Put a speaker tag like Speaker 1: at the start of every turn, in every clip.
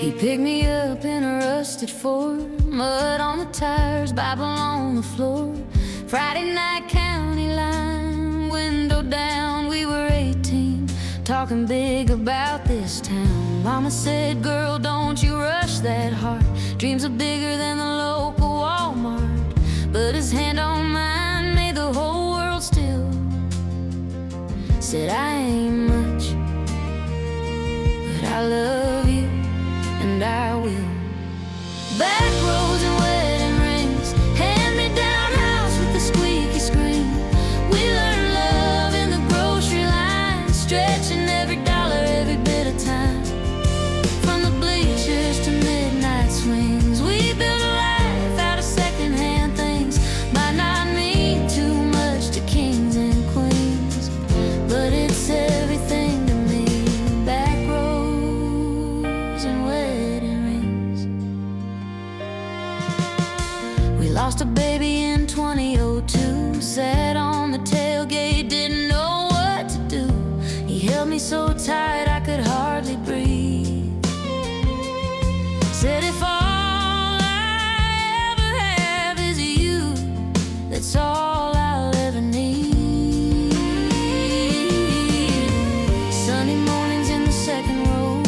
Speaker 1: He picked me up in a rusted Ford, mud on the tires, Bible on the floor. Friday night county line, window down, we were 18, talking big about this town. Mama said, girl, don't you rush that heart. Dreams are bigger than the local Walmart. But his hand on mine made the whole world still. Said, I ain't much, but I love you, and I will. Back roads and wedding rings, hand-me-down house with the squeaky screen. We learned love in the grocery line, stretching every dollar, every bit of time. From the bleachers to midnight swings, we built a life out of secondhand things. Might not mean too much to kings and queens, but it's everything to me. Back roads and wedding rings. We lost a baby in 2002, sat on the tailgate, didn't know what to do. He held me so tight I could hardly breathe. Said, if all I ever have is you, that's all I'll ever need. Sunday mornings in the second row,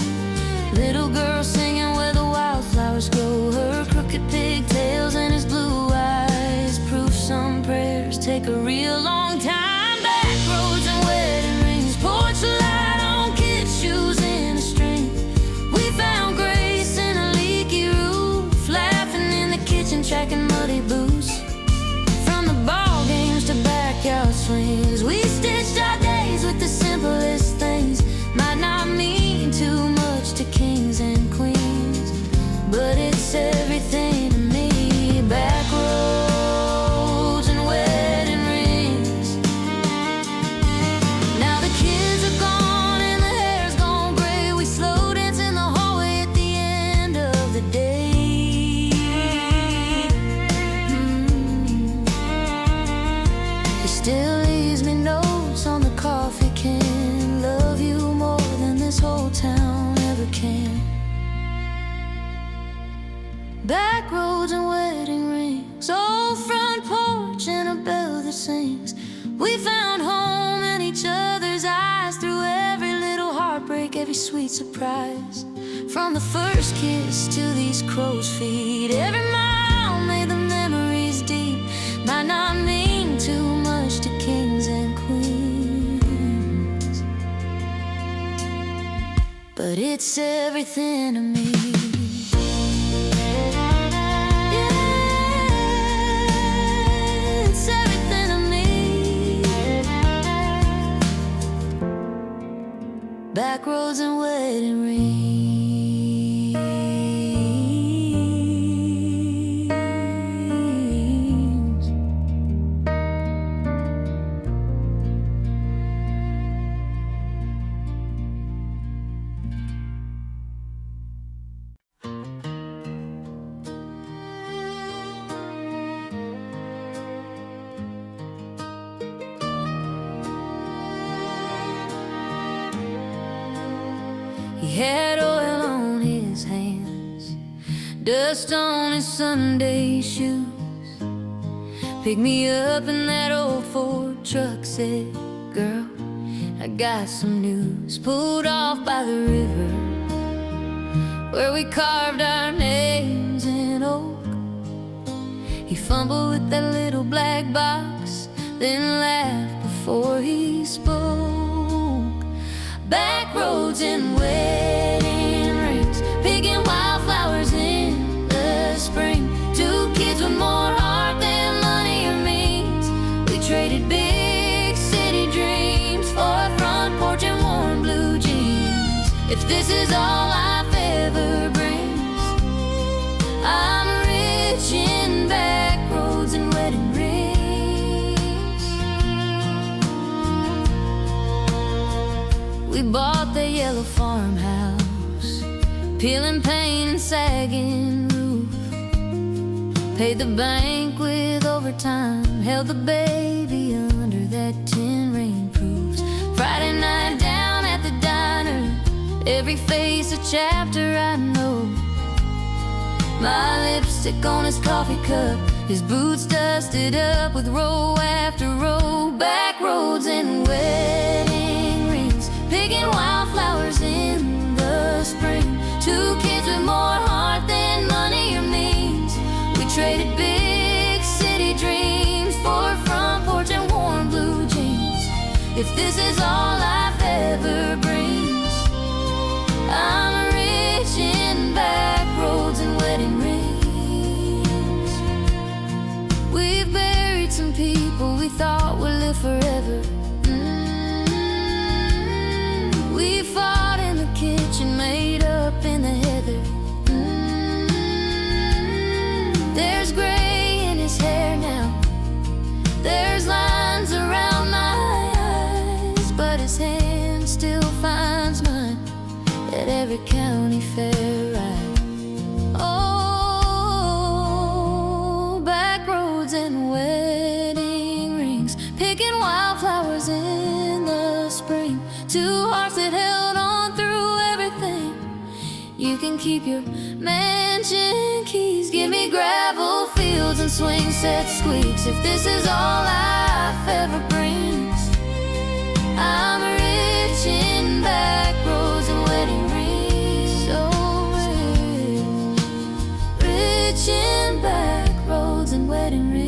Speaker 1: little girl singing where the wildflowers grow. Her crooked pigtails and his blue eyes, proof some prayers take a real long time. Back roads and wedding rings, porch light on kids' shoes in a string. We found grace in a leaky roof, laughing in the kitchen, tracking muddy boots. From the ball games to backyard swings, we stitched our days with the simplest things. Might not mean too much to kings and queens, but it's everything to me. Back roads and wedding rings. Now the kids are gone and the hair's gone gray. We slow dance in the hallway at the end of the day. He still leaves me notes on the coffee can. Love you more than this whole town ever can. Back roads and wedding rings, old front porch and a bell that sings. We found home in each other's eyes, through every little heartbreak, every sweet surprise. From the first kiss to these crow's feet, every mile made the memories deep. Might not mean too much to kings and queens, but it's everything to me. It's everything to me. Back roads and wedding rings. He had oil on his hands, dust on his Sunday shoes. Picked me up in that old Ford truck, said, girl, I got some news. Pulled off by the river where we carved our names in oak. He fumbled with that little black box, then laughed before he spoke. Back roads and wedding rings, picking wildflowers in the spring. Two kids with more heart than money or means. We traded big city dreams for a front porch and warm blue jeans. If this is all life ever brings, I'm rich in back roads and wedding rings. We bought the yellow farmhouse, peeling paint and sagging roof. Paid the bank with overtime, held the baby under that tin rainproofs. Friday night down at the diner, every face a chapter I know. My lipstick on his coffee cup, his boots dusted up with row after row. Back roads and wedding rings, picking wildflowers in the spring. Two kids with more heart than money or means. We traded big city dreams for a front porch and warm blue jeans. If this is all life ever brings, I'm rich in back roads and wedding rings. We've buried some people we thought would live forever. We fought in the kitchen, made up in the heather. There's gray in his hair now, there's lines around my eyes, but his hand still finds mine at every county fair ride. Oh, back roads and wedding rings, picking wildflowers in the spring. Two hearts that held on through everything. You can keep your mansion keys, give me gravel fields and swing set squeaks. If this is all life ever brings, I'm rich in back roads and wedding rings. So rich in back roads and wedding rings.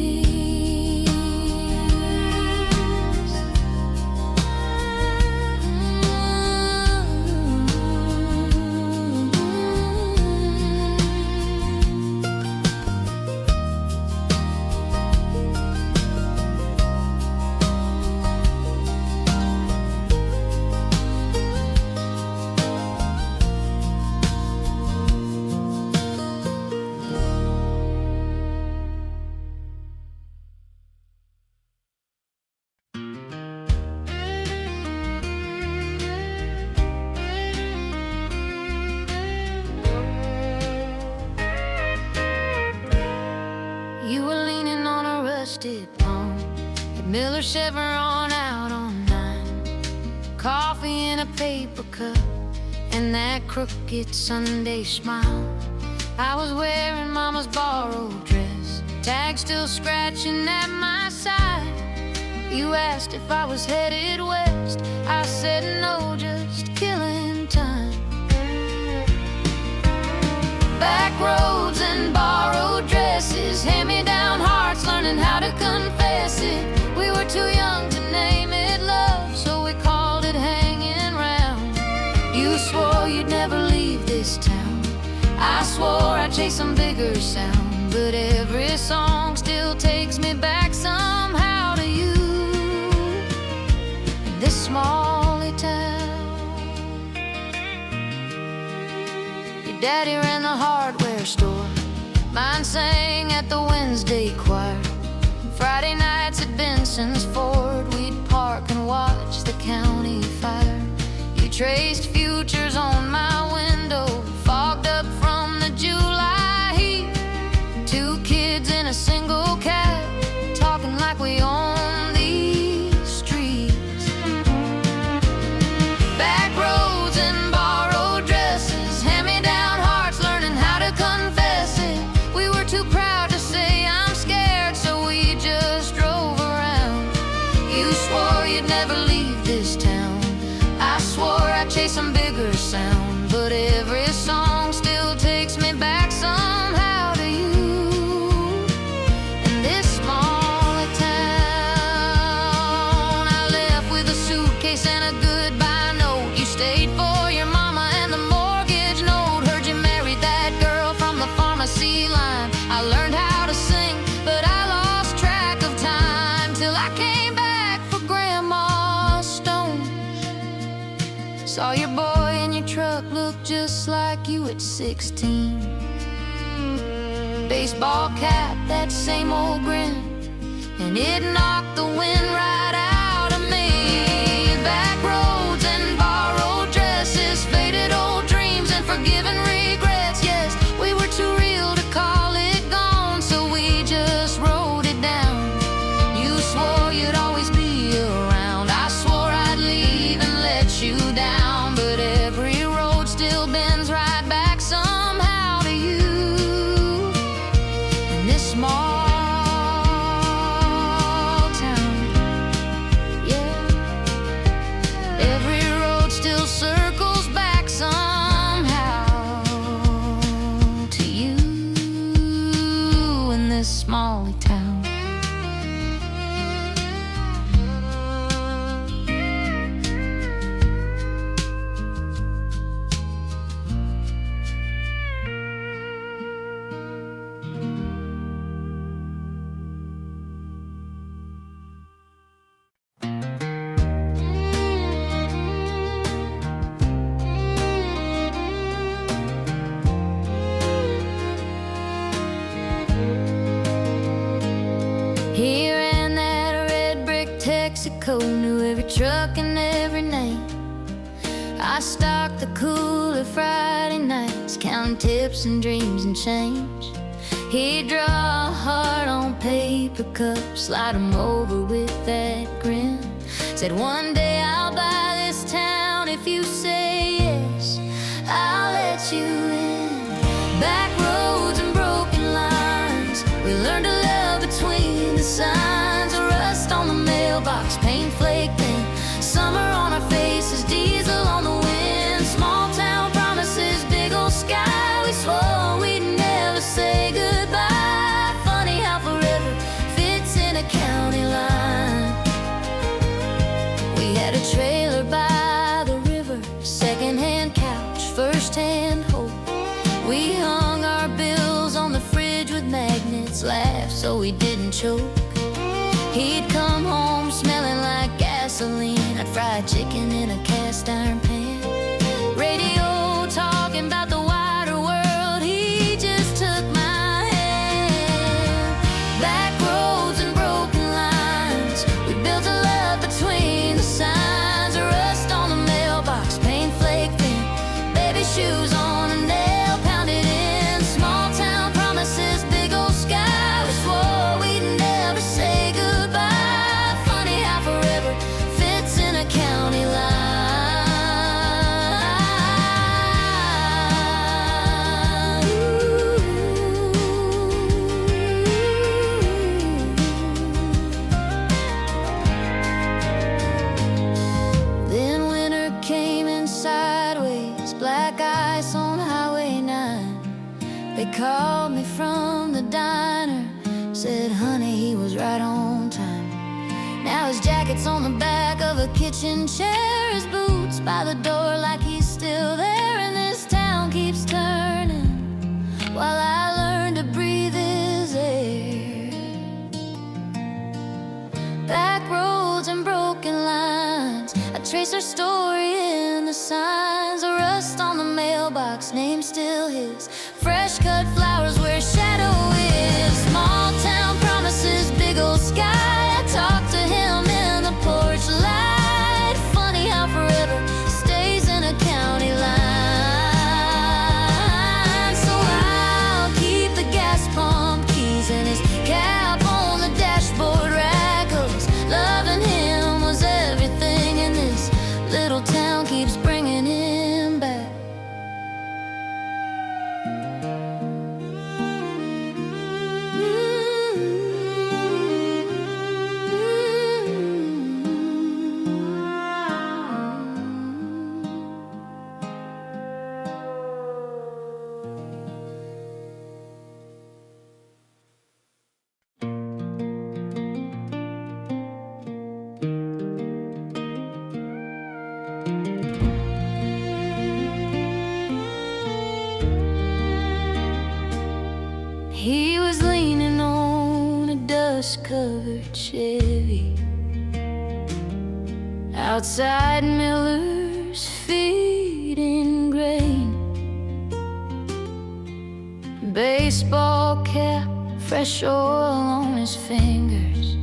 Speaker 1: You were leaning on a rusted palm at Miller Chevron out on 9. Coffee in a paper cup and that crooked Sunday smile. I was wearing mama's borrowed dress, tag still scratching at my side. You asked if I was headed west, I said no, just killing time. Back roads and borrowed dresses, hand-me-down hearts, learning how to confess it. We were too young to name it love, so we called it hanging round. You swore you'd never leave this town, I swore I'd chase some bigger sound. But every song still takes me back somehow to you, in this small town. Your daddy ran the hardware store, mine sang at the Wednesday choir. Friday nights at Benson's Ford, we'd park and watch the county fire. You traced futures on my window, fogged up from the July heat. Two kids in a single cab, talking like we own these streets. Back roads and borrowed dresses, hand-me-down hearts, learning how to confess it. We were too proud to say I'm scared, so we just drove around. You swore you'd never leave this town, I swore I'd chase some bigger sound. But every song still takes me back somehow to you, in this small town. I left with a suitcase and a goodbye note. You stayed for your mama and the mortgage note. Heard you married that girl from the pharmacy line. I learned how to sing, but I lost track of time, till I came back for Grandma's stone. Saw your boy in your truck, looked just like you at 16. Baseball cap, that same old grin, and it knocked the wind right out of me. Back roads and borrowed dresses, faded old dreams and forgiven regrets. Yes, we were too real to call it gone, so we just wrote it down. You swore you'd always be around, I swore I'd leave and let you down. But every road still bends right back somehow to you, code, knew every truck and every name. I stocked the cooler Friday nights, counting tips and dreams and change. He'd draw a heart on paper cups, slide 'em over with that grin. Said one day I'll buy this town, if you say yes, I'll let you in. Back roads and broken lines, we learned to love between the signs. A rust on the mailbox, paint flaked in, summer on our faces, diesel on the wind. Small town promises, big old sky, we swore we'd never say goodbye. Funny how forever fits in a county line. We had a trailer by the river, second-hand couch, first-hand hope. We hung our bills on the fridge with magnets, laughed so we didn't choke. He'd come home smelling like gasoline, I'd fried chicken in a cast iron pan. Radio talking about the wider world, he just took my hand. Back roads and broken lines, we built a love between the signs. A rust on the mailbox, paint flaked in, baby shoes on a nail pounded in. Small town promises, big old sky, we swore we'd never say goodbye. Funny how forever fits in a county line. Then winter came in sideways, black ice on Highway 9. They called me from the diner, said honey, he was right on time. Now his jacket's on the back of a kitchen chair, his boots by the door like he's still there. And this town keeps turning while I learn to breathe his air. Back roads and broken lines, I trace our story in the signs. A rust on the mailbox, name still his, fresh cut flowers where shadow is. Small town promises, big old sky, I talk to him in the porch light. Funny how forever stays in a county line. So I'll keep the gas pump keys and his cap on the dashboard rack, 'cause loving him was everything, and this little town keeps bringing him back. He was leaning on a dust-covered Chevy outside Miller's feeding grain. Baseball cap, fresh oil on his fingers,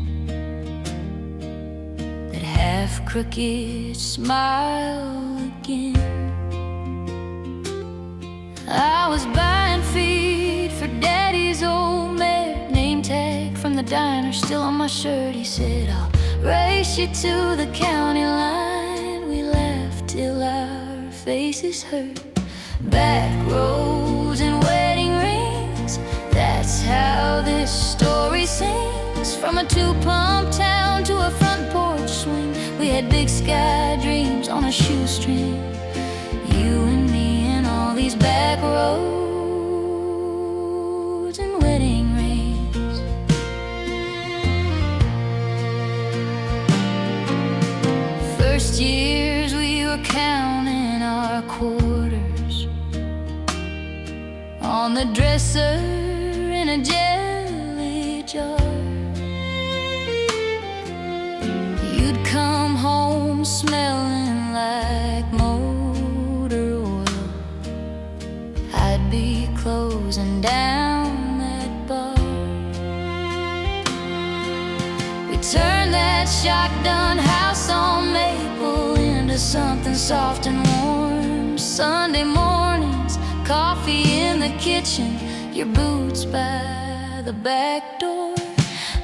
Speaker 1: that half-crooked smile again. I was buying feed for Daddy's old mare, name tag from the diner still on my shirt. He said, I'll race you to the county line. We laughed till our faces hurt. Back roads and wedding rings, that's how this story sings. From a two-pump town to a front porch swing, we had big sky dreams on a shoestring. You and me and all these back roads and wedding rings. First years we were counting our quarters on the dresser in a jelly jar. You'd come home smelling like motor oil, I'd be closing down that bar. We turned that shop shotgun house on Maple into something soft and warm. Sunday mornings, coffee in the kitchen, your boots by the back door.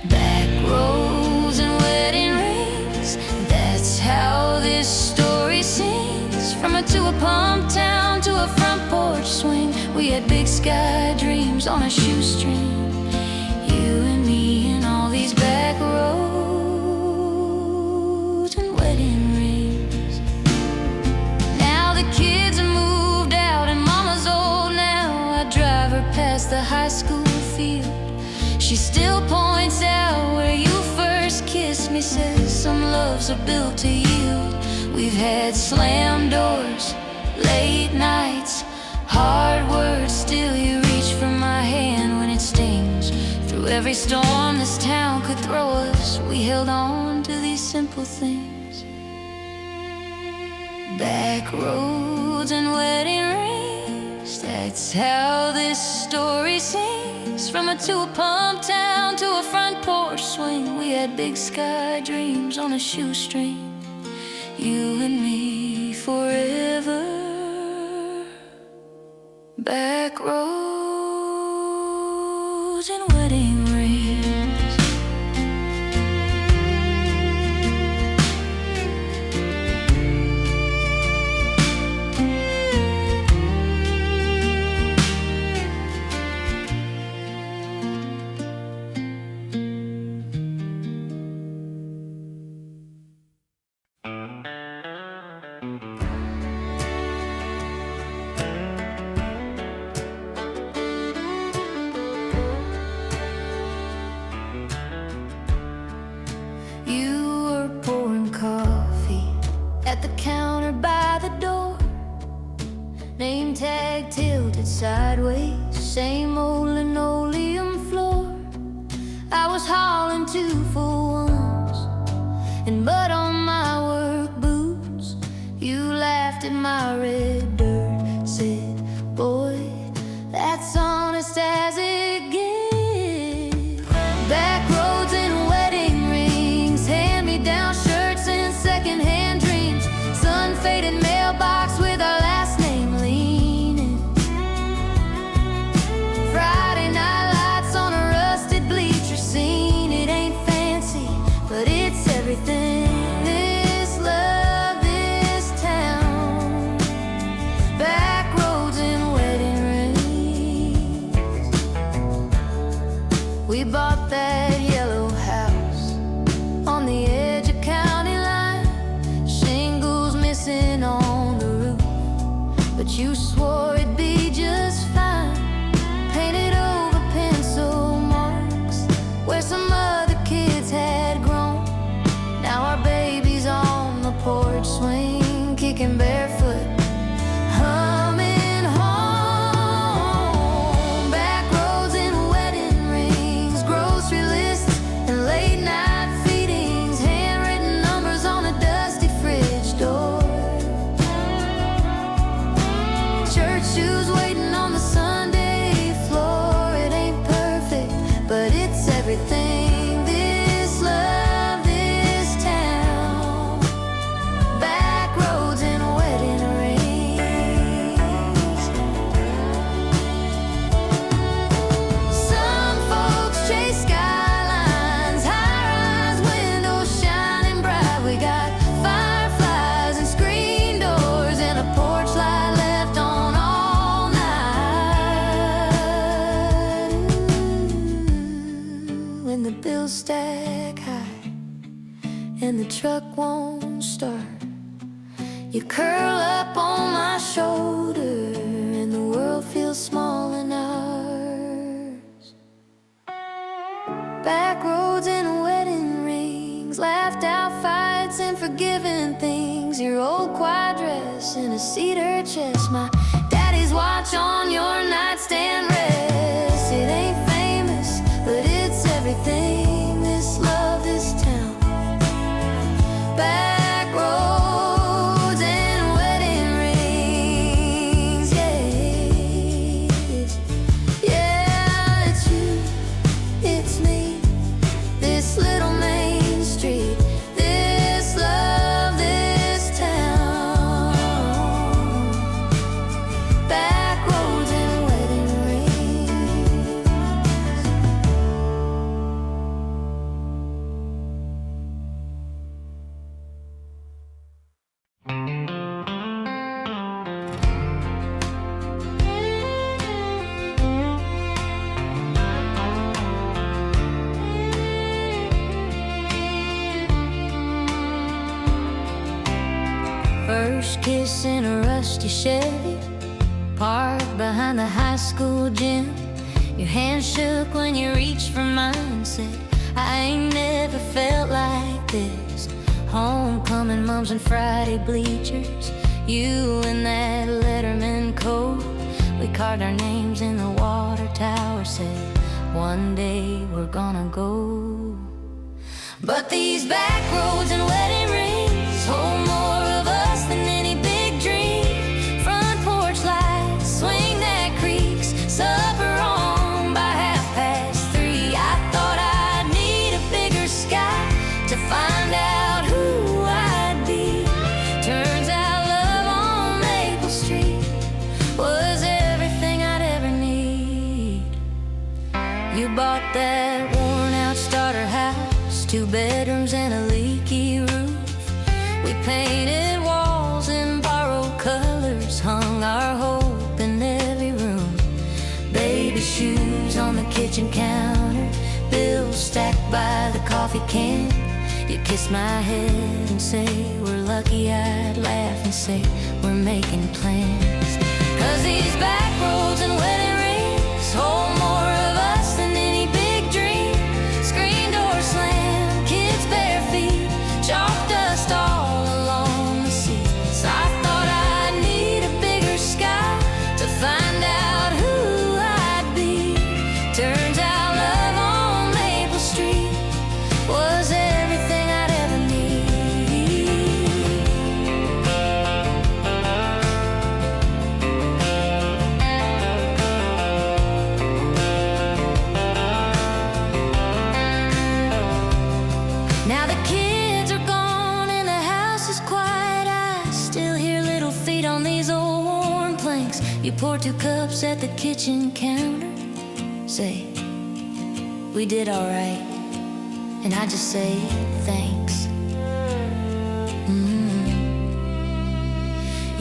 Speaker 1: Back roads and wedding rings, that's how this story sings. From a to a pump town to a front porch swing, we had big sky dreams on a shoestring. You and me and all these back roads and wedding rings. Now the kids are moved out and mama's old now. I drive her past the high school field. She still points out where you first kissed me, says some loves are built to yield. We've had slam doors, late nights, hard words, still you reach for my hand when it stings. Through every storm this town could throw us, we held on to these simple things. Back roads and wedding rings, that's how this story sings. From a to a pump town to a front porch swing, we had big sky dreams on a shoestring. You and me forever. Back roads and wedding rings. At the counter by the door, name tag tilted sideways, same old linoleum floor. I was hauling 2 for ones and mud on my work boots. You laughed at my red dirt, said, boy, that's honest as it gets. Back roads and wedding rings, hand-me-down shirts and second-hand dreams. Sun-faded mailbox with our last name leaning. Friday night lights on a rusted bleacher scene. It ain't fancy, but it's everything. This love, this town. Back roads and wedding rings. We bought that yellow house on the edge of county line. Shingles missing on the roof, but you swore it'd be just fine. Painted over pencil marks where some other kids had grown. Now our baby's on the porch swing, kicking barefoot, humming home. Back roads and wedding rings, grocery lists and late night feedings, handwritten numbers on a dusty fridge door. Church shoes waiting on the Sunday floor. It ain't perfect, but it's everything. This love, this town. Back roads and wedding rings. Some folks chase skylines, high-rise windows shining bright. We got fireflies and screen doors and a porch light left on all night. When the bills stack high and the truck won't start, you curl up on my shoulder and the world feels small in ours. Back roads and wedding rings, laughed out fights and forgiven things. Your old quiet dress and a cedar chest, my daddy's watch on your nightstand rest. It ain't famous, but it's everything. This love, this town. Back roads and wedding rings, yes. Yeah, it's you, it's me. This little main street, this first kiss in a rusty Chevy, parked behind the high school gym. Your hand shook when you reached for mine and said, I ain't never felt like this. Homecoming mums and Friday bleachers, you in that Letterman coat. We carved our names in the water tower, said one day we're gonna go. But these back roads and wedding rings hold more of us than any big dream. Front porch lights, swing that creaks, supper on by 3:30. I thought I'd need a bigger sky to find out who I'd be. Turns out love on Maple Street was everything I'd ever need. You bought that worn out starter house, 2 bedrooms and a leaky roof. We painted walls in borrowed colors, hung our hope in every room. Baby shoes on the kitchen counter, bills stacked by the coffee can. You kiss my head and say we're lucky. I'd laugh and say we're making plans. 'Cause these back roads and wedding rings hold more of us than any big dream. Screen door slam, kids bare feet, chalk dust all along the seats. I thought I'd need a bigger sky to find out who I'd be. Turns out love on Maple Street was everything I'd ever need. Now the kids are gone and the house is quiet. I still hear little feet on these old worn planks. You pour 2 cups at the kitchen counter, say we did all right, and I just say thanks.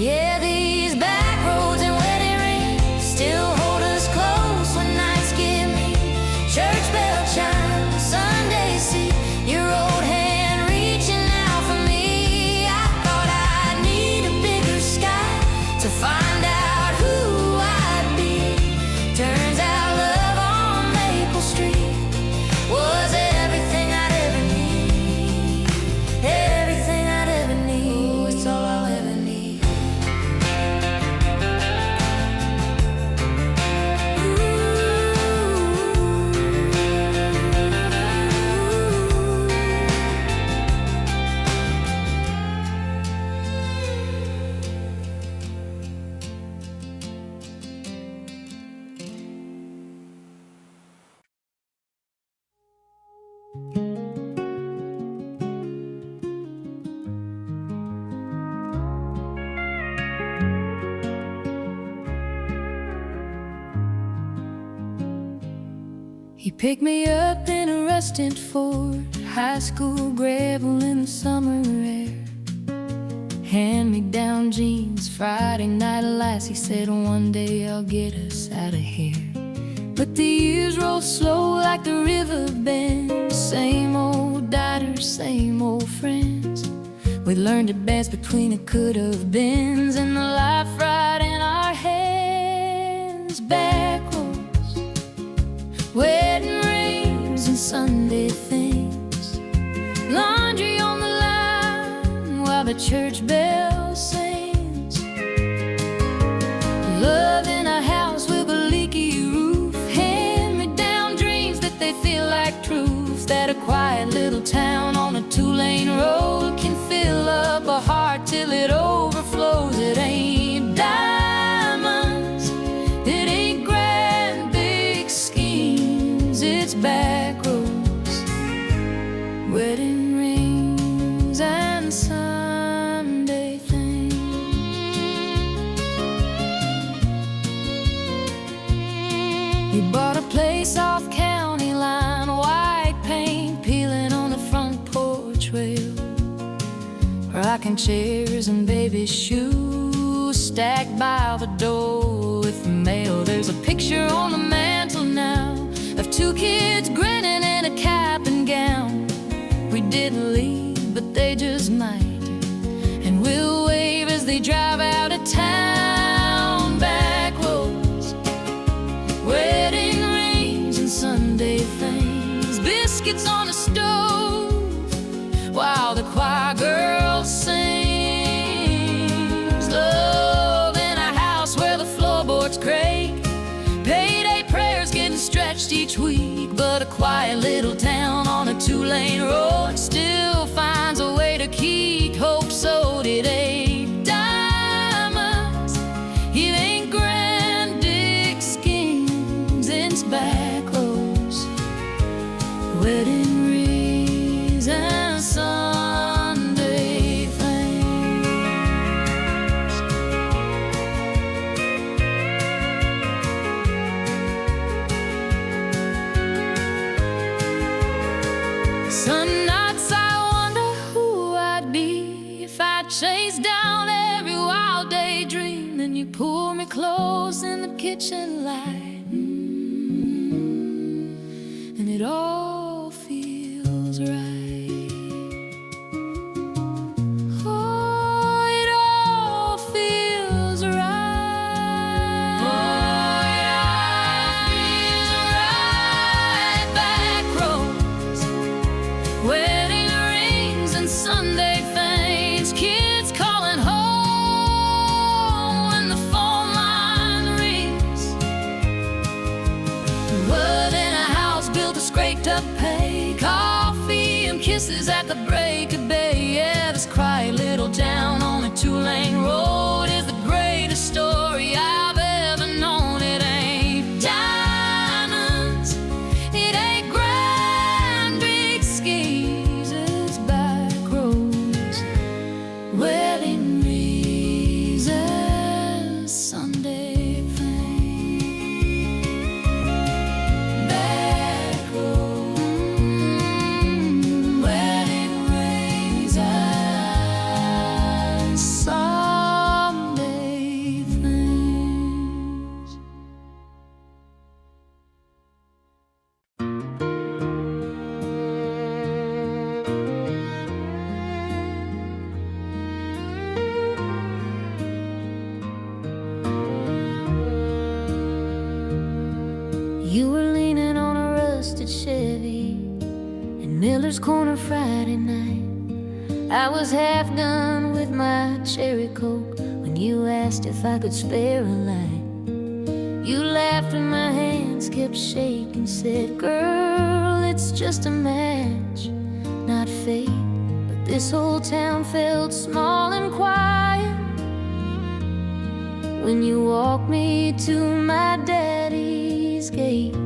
Speaker 1: Yeah, these back roads and wedding rings still hold us close when nights get mean. Church bell chime, Sunday seat, your old hand reaching out for me. I thought I'd need a bigger sky to find out who I'd be. Turns out love on Maple Street was everything I'd ever need. Everything I'd ever need. Oh, it's all I'll ever need. He picked me up in a rusted Ford, high school gravel in the summer air. Hand-me-down jeans, Friday night lights. He said one day I'll get us out of here. But the years roll slow like the river bends. Same old diners, same old friends. We learned to dance between the could-have beens, and the life right in our hands. Back roads, wedding rings and Sunday things. Laundry on the line while the church bell sings. Love in a house with a leaky roof. Hand-me-down dreams that they feel like truth. That a quiet little town on a 2-lane road can fill up a heart till it overflows. It ain't diamonds, it ain't grand big schemes. It's back roads, wedding rings and Sunday things. He bought a place off County Line, white paint peeling on the front porch rail. Rocking chairs and baby shoes stacked by the door with the mail. There's a picture on the mantle now of 2 kids grinning in a cap and gown. We didn't leave, but they just might, and we'll wave as they we drive out of town, back roads, wedding rings and Sunday things, biscuits on the stove while the choir girl sings. Love in a house where the floorboards creak, payday prayers getting stretched each week. But a quiet little town on a two-lane road still finds a way to keep hope. So did 8 diamonds. It ain't grand big schemes, it's back roads, wedding rings and Sunday things. Some nights I wonder who I'd be if I chased down every wild daydream. Then you pull me close in the kitchen light, and it all feels right. Oh, it all feels right. Oh, it all feels right. Back roads, wedding rings and Sunday things, kids calling home when the phone line rings. Blood in a house built of scraped up hay, coffee and kisses at the break of day. Yeah, this quiet little town on a two-lane road is the greatest story I've ever known. It ain't diamonds, it ain't grand big schemes, it's back roads, wedding rings and Sunday things. Back roads, wedding rings and Sunday things. You were leaning on a rusted Chevy in Miller's Corner Friday night. I was half done with my cherry coke when you asked if I could spare a light. You laughed and my hands kept shaking, said, "Girl, it's just a match, not fate." But this whole town felt small and quiet when you walked me to my daddy's gate.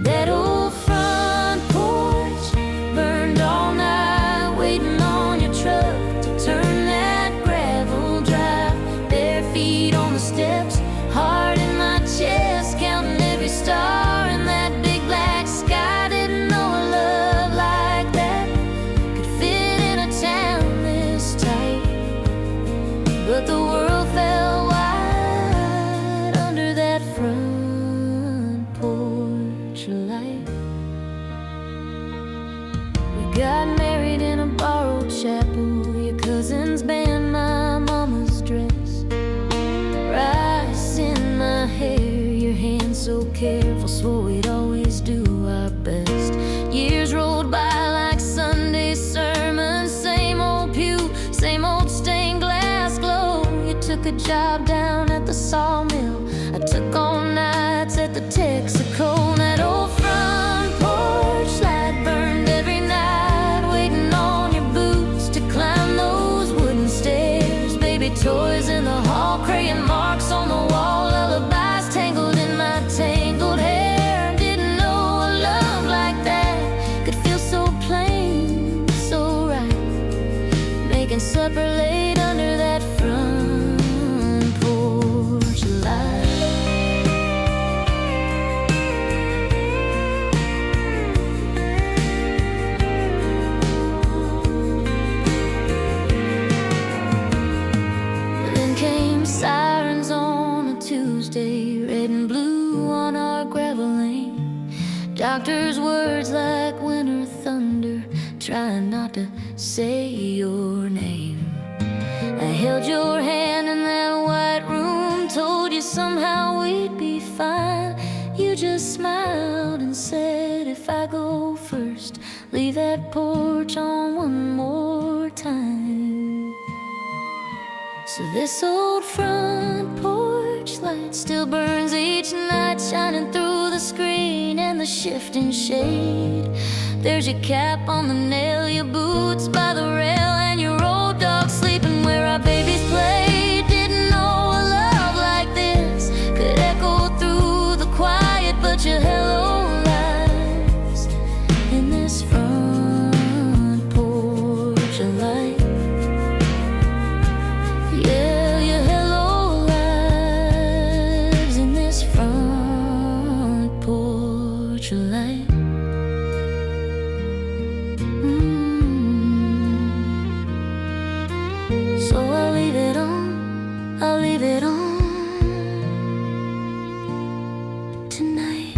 Speaker 1: That old front porch burned all night, waiting on your truck to turn that gravel drive. Bare feet on the steps, heart in my chest, counting every star in that big black sky. Didn't know a love like that could fit in a town this tight. But the world fell wide under that front porch light. We got married in a borrowed chapel, your cousin's band, my mama's dress. Rice in my hair, your hands so careful, swore we'd always do our best. Years rolled by like Sunday sermons, same old pew, same old stained glass glow. You took a job down at the sawmill, I took all nights at the Texaco. That old front porch light burned every night, waiting on your boots to climb those wooden stairs. Baby toys in the hall, crayon marks on the wall, lullabies tangled in my tangled hair. Didn't know a love like that could feel so plain, so right, making supper late under that front porch light. Then came sirens on a Tuesday, red and blue on our gravel lane. Doctor's words like winter thunder, trying not to say your name. held your hand in that white room, told you somehow we'd be fine. You just smiled and said, if I go first, leave that porch on one more time. So this old front porch light still burns each night, shining through the screen and the shifting shade. There's your cap on the nail, your boots by the rail, and your old dog sleeping where our babies played. Didn't know a love like this could echo through the quiet, but your hello lives in this front porch of light. Yeah, your hello lives in this front porch of light. So I'll leave it on, I'll leave it on tonight.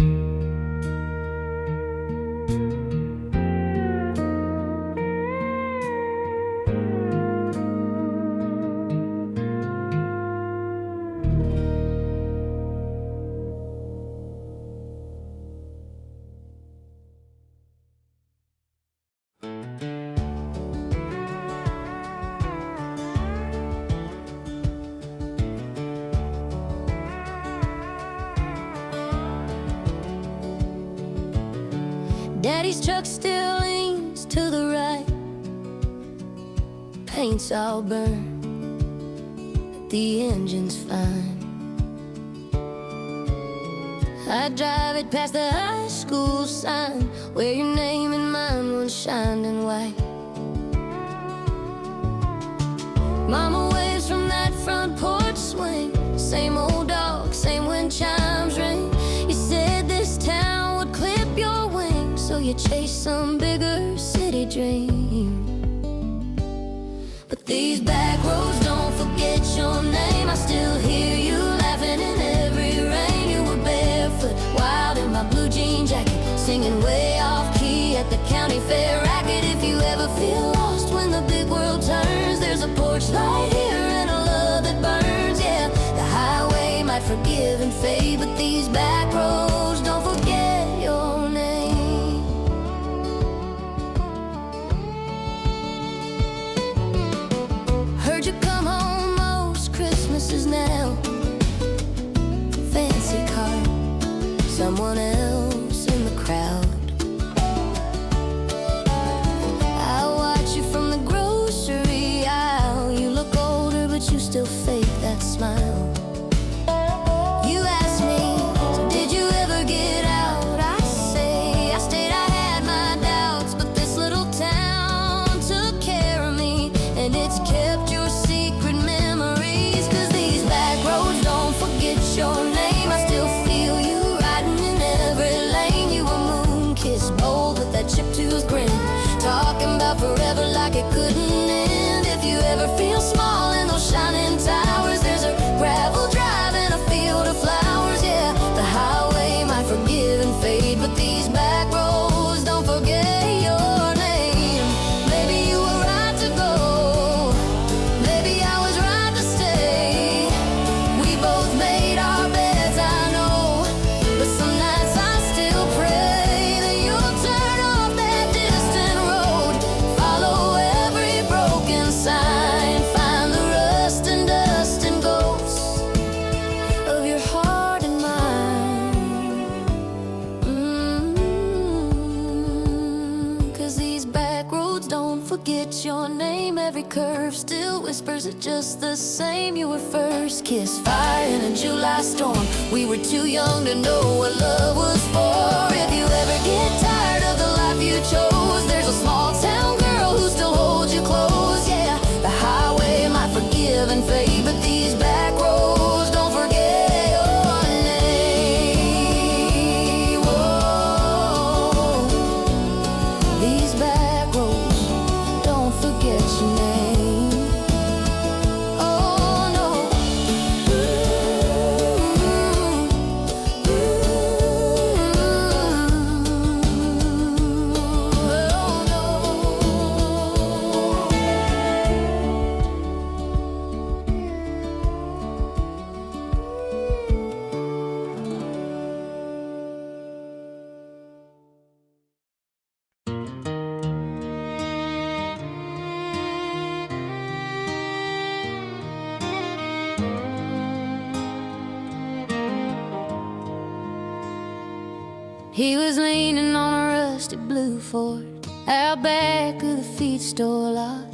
Speaker 1: Daddy's truck still leans to the right, paint's all burned, but the engine's fine. I drive it past the high school sign, where your name and mine once shined in white. Mama waves from that front porch swing, same old dog, same wind chimes ring. You said this town would clip your wings, so you chase some bigger city dream. But these back roads don't forget your name. I still hear you laughing in every rain. You were barefoot, wild in my blue jean jacket, singing way off key at the county fair racket. If you ever feel lost when the big world turns, there's a porch light here and a love that burns. Yeah, the highway might forgive and fade, but these back roads don't forget your name. Heard you come home most Christmases now, fancy car, someone else in the crowd. I watch you from the grocery aisle. You look older, but you still fake that smile. You ask me, so did you ever get out? I say, I stayed, I had my doubts, but this little town took care of me, and it's kept your secret memories. Cause these back roads don't forget your name. I still feel you riding in every lane. You were moon-kissed, bold with that chip-tooth grin, talking about forever like it couldn't end. If you ever feel small in those shining towers, there's a gravel drive and a field of flowers. Yeah, the highway might forgive and fade, but these back roads don't forget your name. Maybe you were right to go, maybe I was right to stay. We both made our beds, I know, but some nights I still pray that you'll turn off that distant road, follow every broken sign, find the rust and dust and ghosts of your heart and mind. Cause these back roads don't forget your name. Every curve still whispers it just the same. You were first kissed, fire in a July storm. We were too young to know what love was for. If you ever get tired of the life you chose, there's a small town girl who still holds you close. Yeah, the highway might forgive and fade, but these back roads don't forget your name. Whoa. These back roads don't forget your name. Oh no. Oh no. He was leaning on a rusty blue Ford out back of the feed store lot,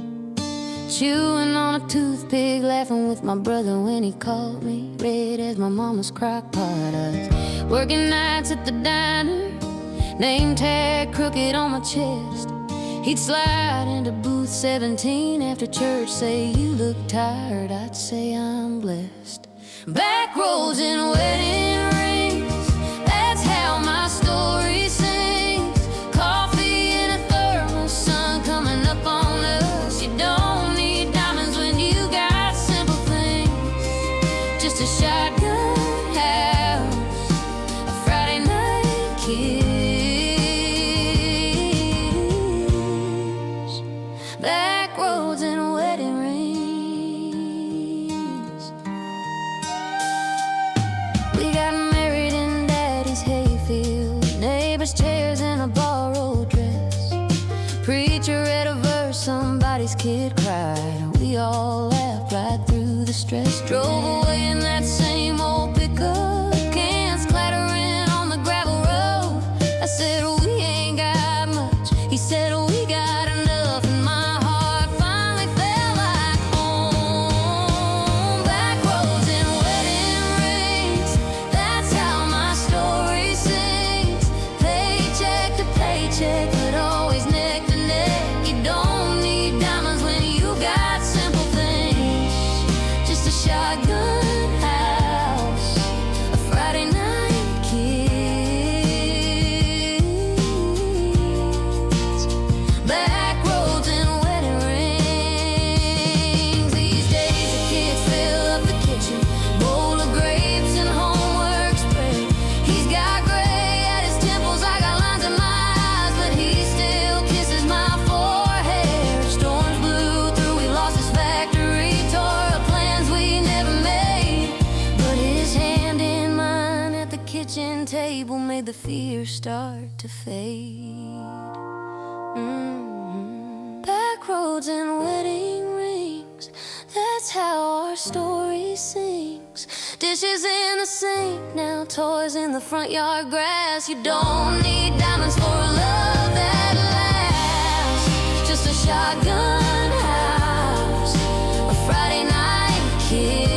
Speaker 1: chewing on a toothpick, laughing with my brother when he called me, red as my mama's crock pot. I was working nights at the diner, name tag crooked on my chest. He'd slide into booth 17 after church, say, "You look tired." I'd say, "I'm blessed." Back roads and wedding rings, that's how my story sings. Coffee in a thermos, sun coming up on us. You don't need diamonds when you got simple things. Just a shotgun house, a Friday night kiss. Back roads and wedding rings. We got married in Daddy's hayfield, neighbors' chairs and a borrowed dress. Preacher read a verse, somebody's kid cried. We all laughed right through the stress. Drove away in that same old pickup, cans clattering on the gravel road. I said, "We ain't got much." He said, "We got enough." And my heart finally felt like home. Back roads and wedding rings, that's how my story sings. Paycheck to paycheck, but always neck to neck. You don't need diamonds when you got simple things. Just a shotgun house, a Friday night kiss. Back roads and wedding rings. These days the kids fill up the kitchen, bowl of grapes and homework spread. He's got gray at his temples, I got lines in my eyes, but he still kisses my forehead. Storms blew through, we lost his factory, tore up plans we never made. But his hand in mine at the kitchen table made the fear start to fade. Back roads and wedding rings, that's how our story sings. Dishes in the sink now, toys in the front yard grass. You don't need diamonds for a love that lasts. Just a shotgun house, a Friday night kiss.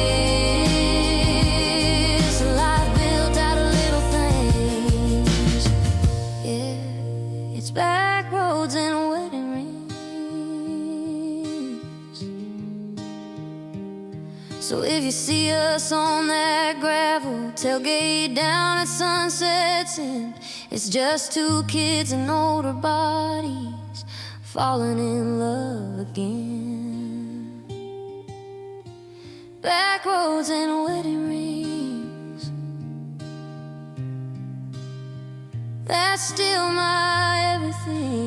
Speaker 1: A life built out of little things. Yeah, it's back roads and wedding rings. So if you see us on that gravel, tailgate down at sunset's end, it's just two kids and older bodies falling in love again. Back roads and wedding rings, that's still my everything.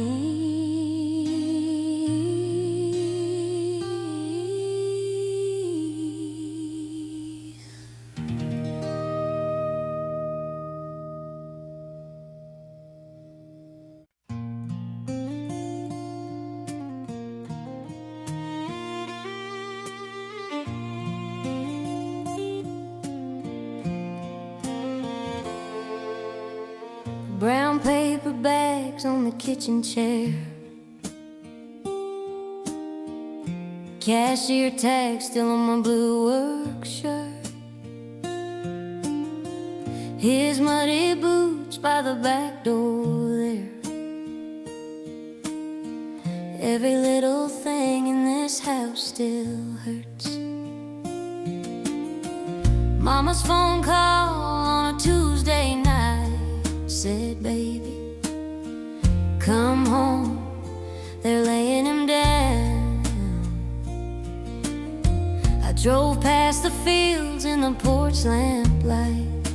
Speaker 1: Brown paper bags on the kitchen chair, cashier tag still on my blue work shirt. His muddy boots by the back door there. Every little thing in this house still hurts. Mama's phone call on a Tuesday night said, "Baby, come home." They're laying him down. I drove past the fields in the porch lamplight,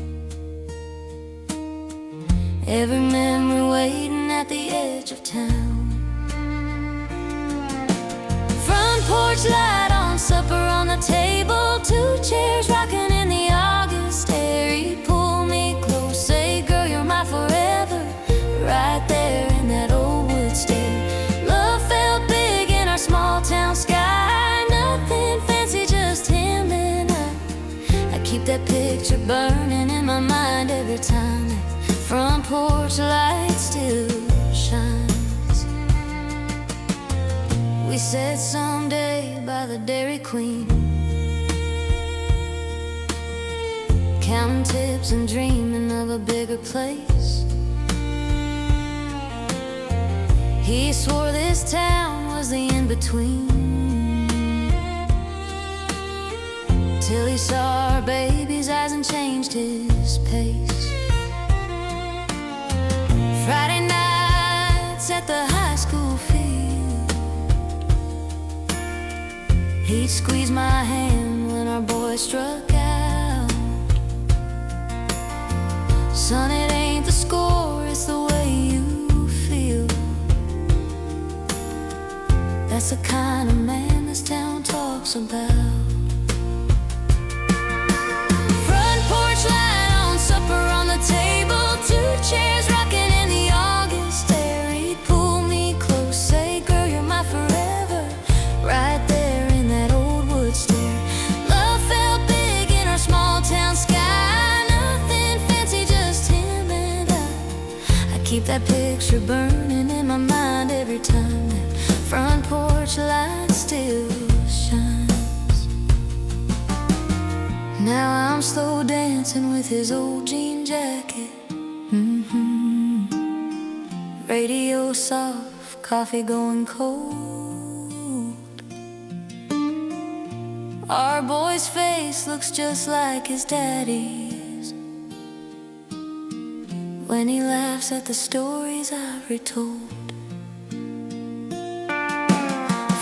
Speaker 1: every memory waiting at the edge of town. Front porch light on, supper on the table, two chairs rocking in the August air. He'd pull me close, say, "Girl, you're my forever," right there in that old wood stair. Love felt big in our small town sky, nothing fancy, just him and I. I keep that picture burning in my mind every time that front porch light still shines. We sat someday by the Dairy Queen, counting tips and dreaming of a bigger place. He swore this town was the in-between, till he saw our baby's eyes and changed his pace. Friday nights at the high school field, he'd squeeze my hand when our boy struck out. Son, it ain't the score, it's the way you feel. That's the kind of man this town talks about. Front porch light on, supper on the table, 2 chairs rocking in the August air. He'd pull me close, say, girl, you're my forever, right there in that old wood stair. Love felt big in our small town sky, nothing fancy, just him and I keep that picture burning in my mind every time that front porch light still shines. Now I'm slow dancing with his old jean jacket. Radio soft, coffee going cold. Our boy's face looks just like his daddy's when he laughs at the stories I've retold.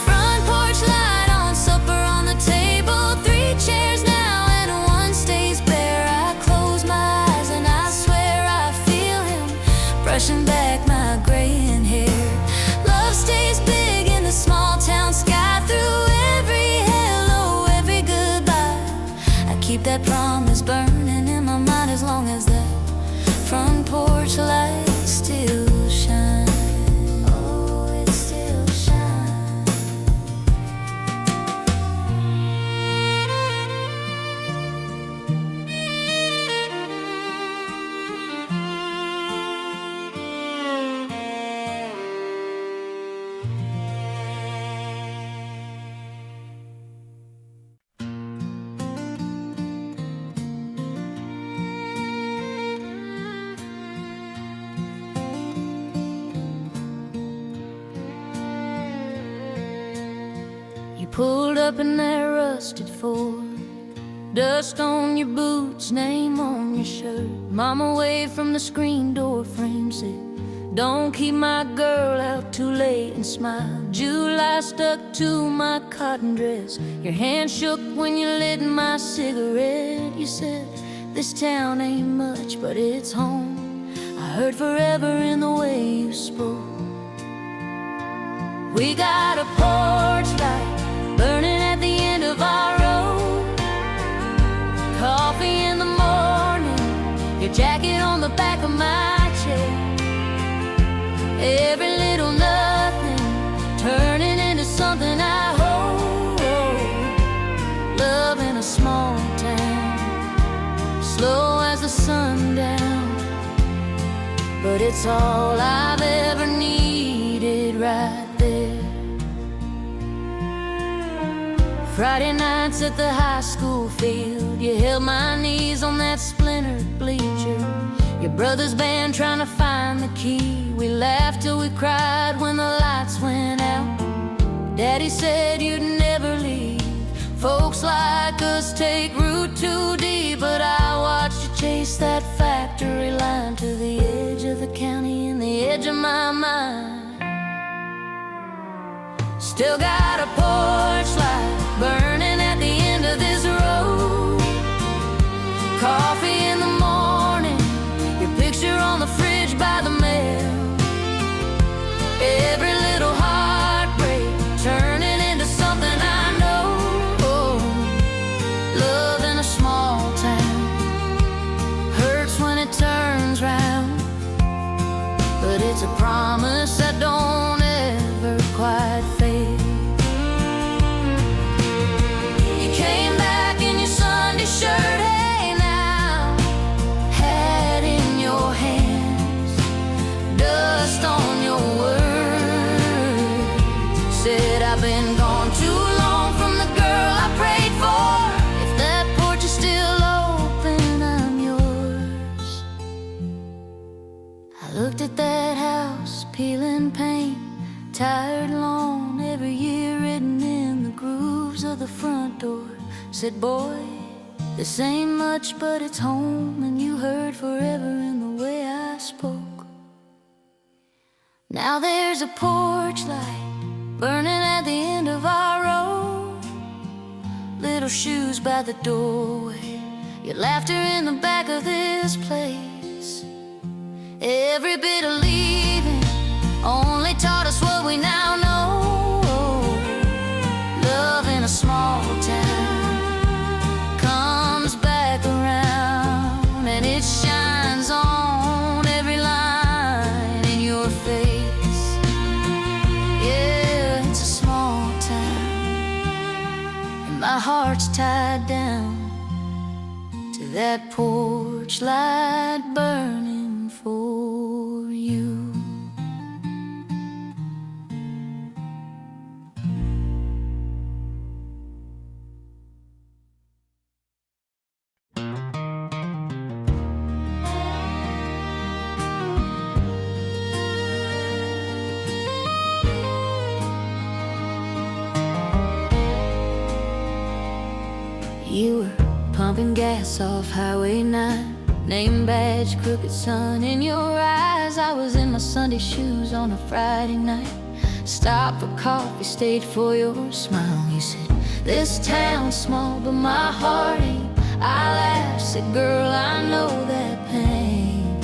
Speaker 1: Front porch light on, supper on the table, 3 chairs now and 1 stays bare. I close my eyes and I swear I feel him brushing back my graying hair. Love stays big in the small town sky, through every hello, every goodbye. I keep that promise burning in my mind as long as that front porch light still shines. Oh, it still shines. You pulled up in that rusted Ford, dust on your boots, name on your shirt. Mom away from the screen door frame said, don't keep my girl out too late, and smiled. July stuck to my cotton dress. Your hand shook when you lit my cigarette. You said, this town ain't much, but it's home. I heard forever in the way you spoke. We got a porch light burning at the end of our road, coffee in the morning, your jacket on the back of my chair. Every little nothing turning into something I hold. Love in a small town, slow as the sundown, but it's all I've ever needed right there. Friday nights at the high school field, you held my knees on that splintered bleacher. Your brother's band trying to find the key. We laughed till we cried when the lights went out. Daddy said you'd never leave. Folks like us take root too deep, but I watched you chase that factory line to the edge of the county and the edge of my mind. Still got a porch light burning at the end of this road, coffee in the morning, your picture on the fridge by the mail. Every little heartbreak turning into something I know. Love in a small town hurts when it turns round, but it's a promise that don't ever quite fade. door. Said, boy, this ain't much, but it's home, and you heard forever in the way I spoke. Now there's a porch light burning at the end of our road. Little shoes by the doorway, your laughter in the back of this place. Every bit of leaving only taught us what we now know. Love in a small town comes back around, and it shines on every line in your face. Yeah, it's a small town, and my heart's tied down to that porch light burning for you. You were pumping gas off Highway 9, name badge, crooked sun in your eyes. I was in my Sunday shoes on a Friday night, stopped for coffee, stayed for your smile. You said, this town's small, but my heart ain't. I laughed, said, girl, I know that pain.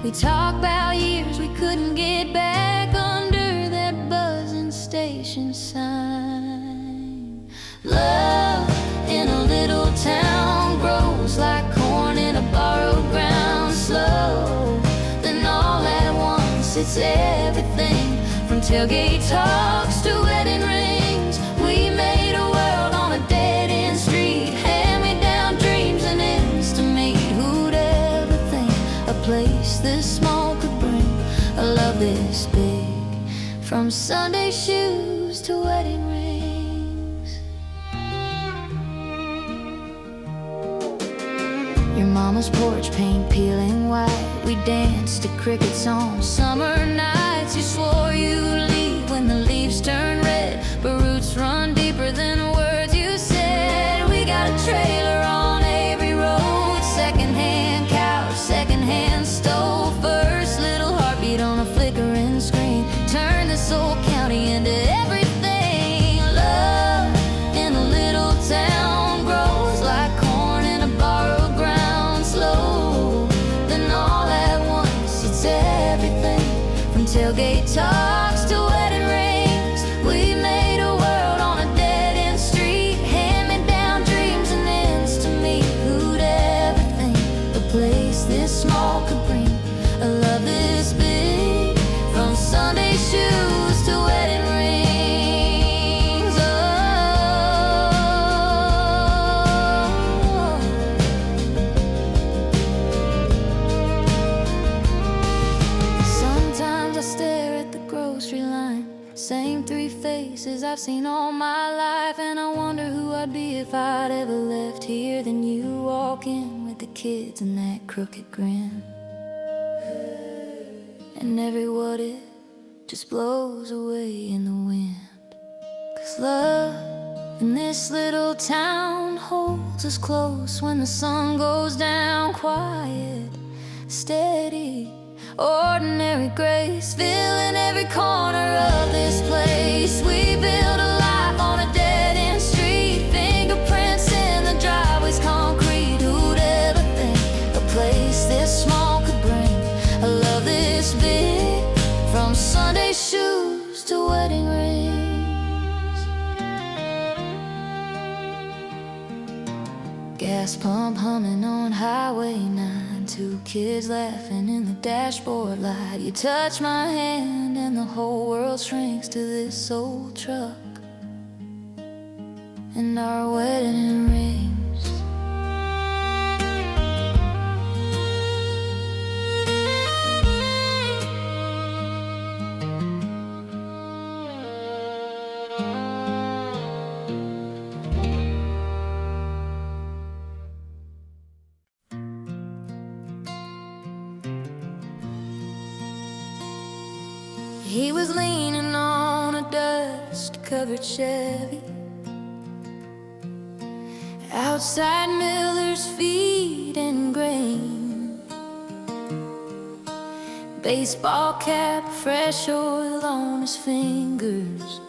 Speaker 1: We talked about years we couldn't get back under that buzzing station sign. Love in a little town grows like corn in a borrowed ground. Slow, then all at once it's everything, from tailgate talks to wedding rings. We made a world on a dead-end street, hand-me-down dreams and ends to meet. Who'd ever think a place this small could bring a love this big, from Sunday shoes to wedding rings. Your mama's porch paint peeling white, we danced to crickets on summer nights. You swore you'd leave when the leaves turn red, but roots run deeper than words you said. We got a trailer on every road, secondhand couch, secondhand stove, first little heartbeat on a flickering screen, turn this old county into everything. Love in a little town grows like corn in a borrowed ground. Slow, then all at once it's everything, from tailgate talks to wedding rings. We made a world on a dead-end street, hand-me-down dreams and ends to meet. Who'd ever think a place this small could bring a love this big, from Sunday shoes to wedding rings. Oh, sometimes I stare at the grocery line, same three faces I've seen all my life, and I wonder who I'd be if I'd ever left here. Then you walk in with the kids and that crooked grin, and every what if just blows away in the wind. 'Cause love in this little town holds us close when the sun goes down. Quiet, steady, ordinary grace, filling every corner of this place. We build a life on a dead-end street, fingerprints in the driveway's concrete. Who'd ever think a place this small could bring a love this big, from Sunday shoes to wedding rings. Gas pump humming on Highway 9, two kids laughing in the dashboard light. You touch my hand and the whole world shrinks to this old truck and our wedding rings. He was leaning on a dust-covered Chevy, Outside millers feeding grain, baseball cap, fresh oil on his fingers,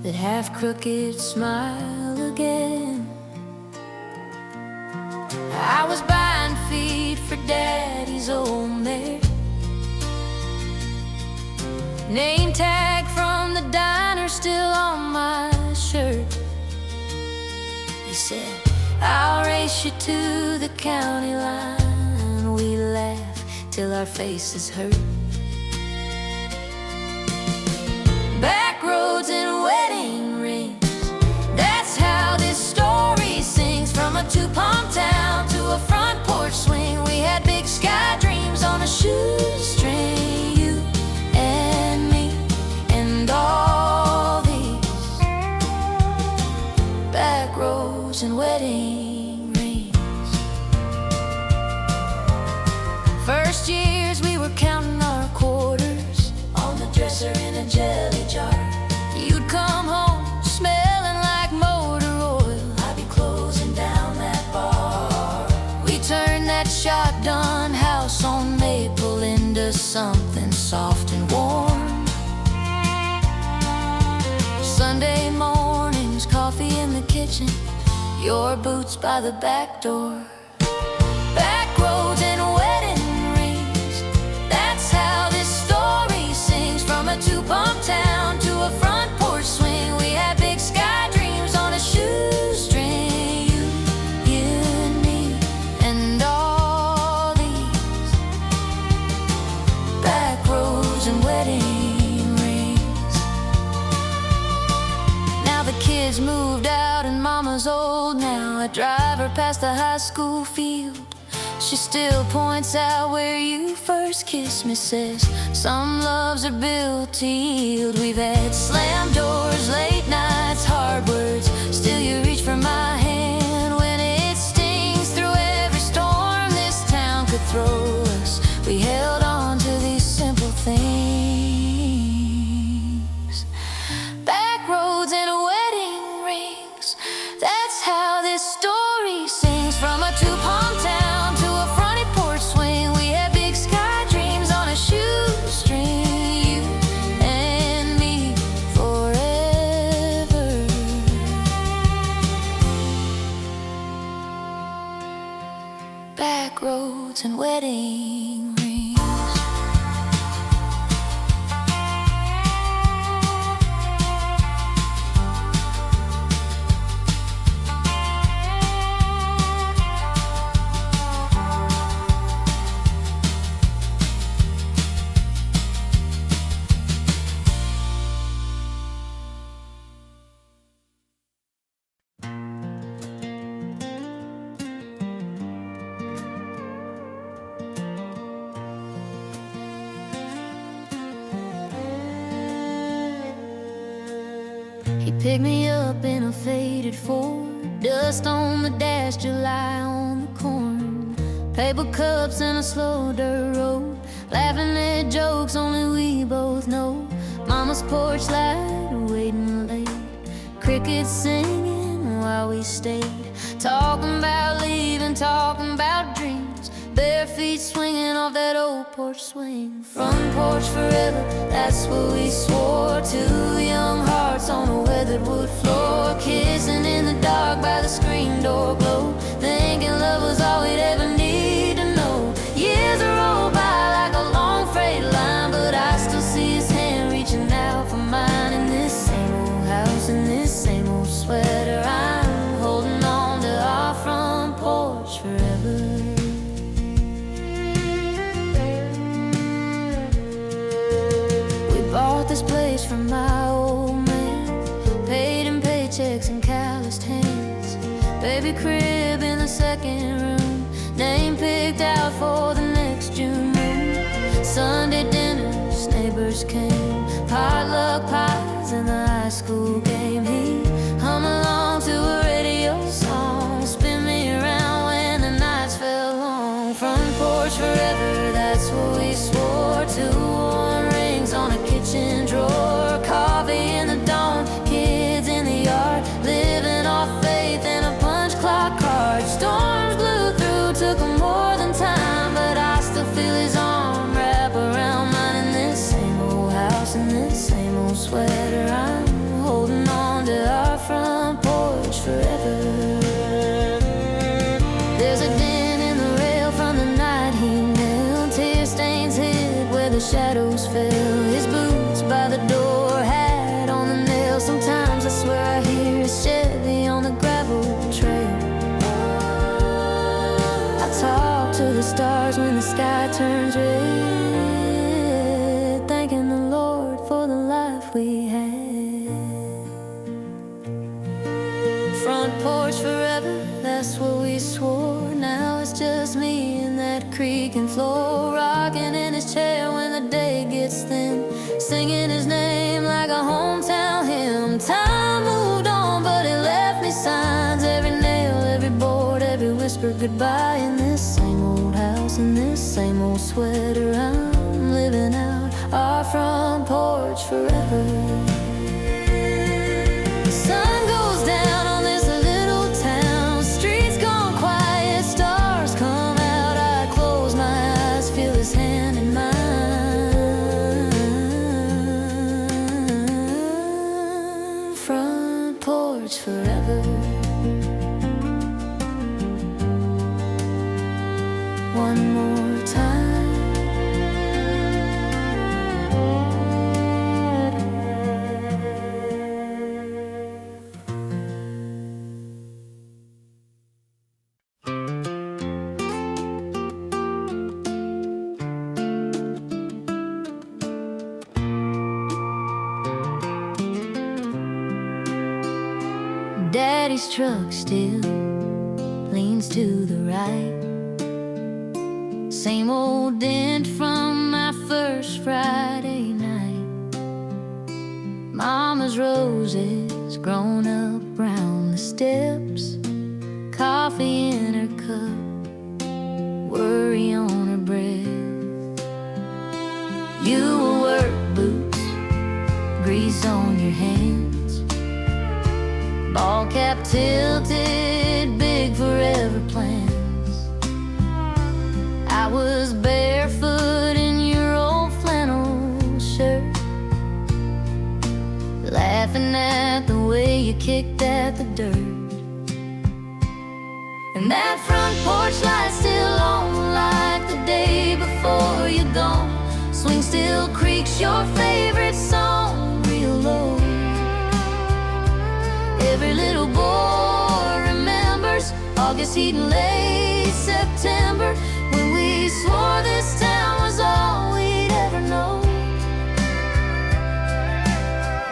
Speaker 1: that half-crooked smile again. I was buying feed for Daddy's old mare, name tag from the diner still on my shirt. He said, I'll race you to the county line. We laugh till our faces hurt. Back roads and wedding rings, that's how this story sings. From a two-pump town to a front porch swing, we had big sky dreams on a shoestring. You and me and all these back roads and wedding rings. First years we were counting our quarters on the dresser in a jelly jar. You'd come home smelling like motor oil, I'd be closing down that bar. We turned that shotgun house on Maple into something soft and warm. Sunday mornings, coffee in the kitchen, your boots by the back door. Back roads and wedding rings, that's how this story sings. From a two-pump town to a front porch swing, we had big sky dreams on a shoestring. You and me and all these back roads and wedding rings. Now the kids moved out and Mama's old now. I drive her past the high school field, she still points out where you first kissed me. Says some loves are built to yield. We've had slam doors, late nights, hard words, still you reach for my hand when it stings. Through every storm this town could throw us, we held on to these simple things. Back roads and wedding rings, that's how this story sings. From a two-pump town to a fronted porch swing, we had big sky dreams on a shoestring. You and me forever. Back roads and wedding rings. He picked me up in a faded Ford, dust on the dash, July on the corn, paper cups and a slow dirt road, laughing at jokes only we both know. Mama's porch light waiting late, crickets singing while we stayed, talking about leaving, talking about dreams, bare feet swinging off that old porch swing. Front porch forever, that's what we swore. Two young hearts on a weathered wood floor, kissing in the dark by the screen door glow, thinking love was all we'd ever need to know. Years roll by like a long freight line, but I still see his hand reaching out for mine. In this same old house, in this same old sweater, I'm holding on to our front porch forever. Bought this place from my old man, paid in paychecks and calloused hands, baby crib in the second room, name picked out for the next June moon. Sunday dinners, neighbors came, potluck pies and the high school game. He hum along to a radio song, spin me around when the nights fell long. Front porch forever, that's what we swore. Two worn rings on a kitchen drawer, coffee in the dawn, kids in the yard, living off front porch forever, that's what we swore. Now it's just me and that creaking floor, rocking in his chair when the day gets thin, singing his name like a hometown hymn. Time moved on, but it left me signs. Every nail, every board, every whisper goodbye. In this same old house, in this same old sweater, I'm living out our front porch forever. The sun goes down on this little town, streets gone quiet, stars come out. I close my eyes, feel his hand in mine. Front porch forever. One more time. Daddy's truck still leans to the right. Same old dent from my first Friday night. Mama's roses grown up round the steps, coffee in her cup, worry on her breath. You will work boots, grease on your hands, ball cap tilted, big forever plans. I was barefoot in your old flannel shirt, laughing at the way you kicked at the dirt. And that front porch light still on like the day before you're gone. Swing still creaks your favorite song real low. Every little boy remembers August heat and late September, when we swore this town was all we'd ever know.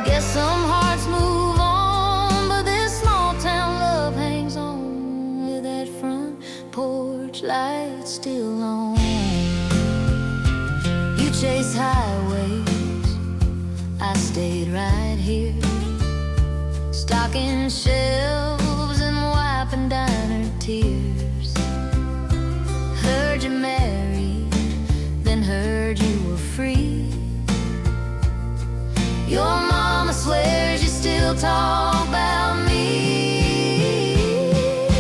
Speaker 1: Guess some hearts move on, but this small town love hangs on, with that front porch light still on. You chase highways, I stayed right here, stocking shelves and wiping down her tears. Heard you married, then heard you were free. Your mama swears you still talk about me,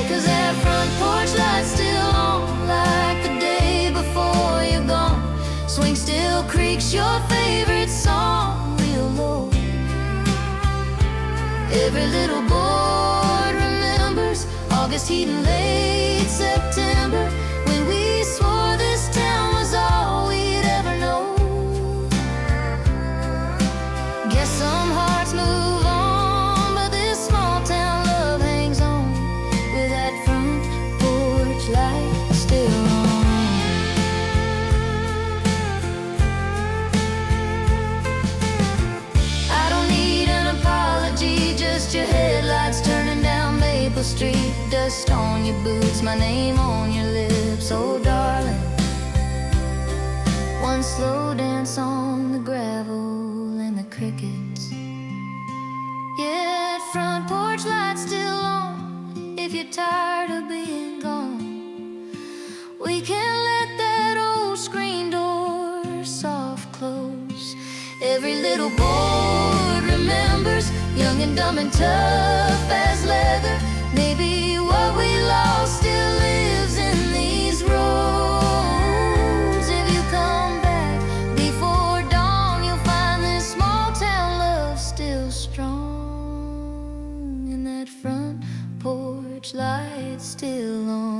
Speaker 1: 'cause that front porch light's still on like the day before you're gone. Swing still creaks your favorite song real low. Every little boy remembers August heat and late September, when we swore this town was all we'd ever know. Guess some hearts move on, but this small town love hangs on, with that front porch light still on. I don't need an apology, just your headlights turning down Maple Street. Dust on your boots, my name on your lips, oh darling. One slow dance on the gravel and the crickets. Yeah, that front porch light's still on, if you're tired of being gone. We can let that old screen door soft close. Every little boy remembers, young and dumb and tough as leather. Maybe what we lost still lives in these roads. If you come back before dawn, you'll find this small town love still strong, and that front porch light still on.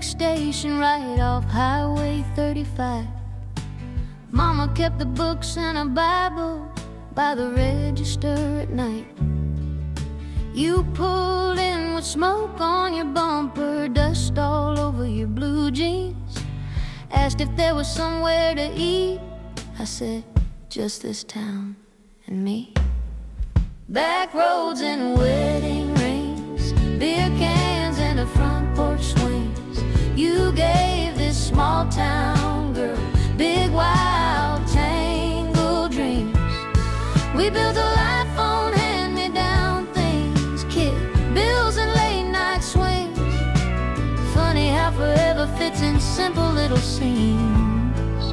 Speaker 1: Station right off Highway 35. Mama kept the books and a Bible by the register at night. You pulled in with smoke on your bumper, dust all over your blue jeans. Asked if there was somewhere to eat. I said, just this town and me. Back roads and wedding rings, beer cans and a front porch swings. You gave this small town girl big, wild, tangled dreams. We built a life on hand-me-down things, kid bills and late-night swings. Funny how forever fits in simple little scenes.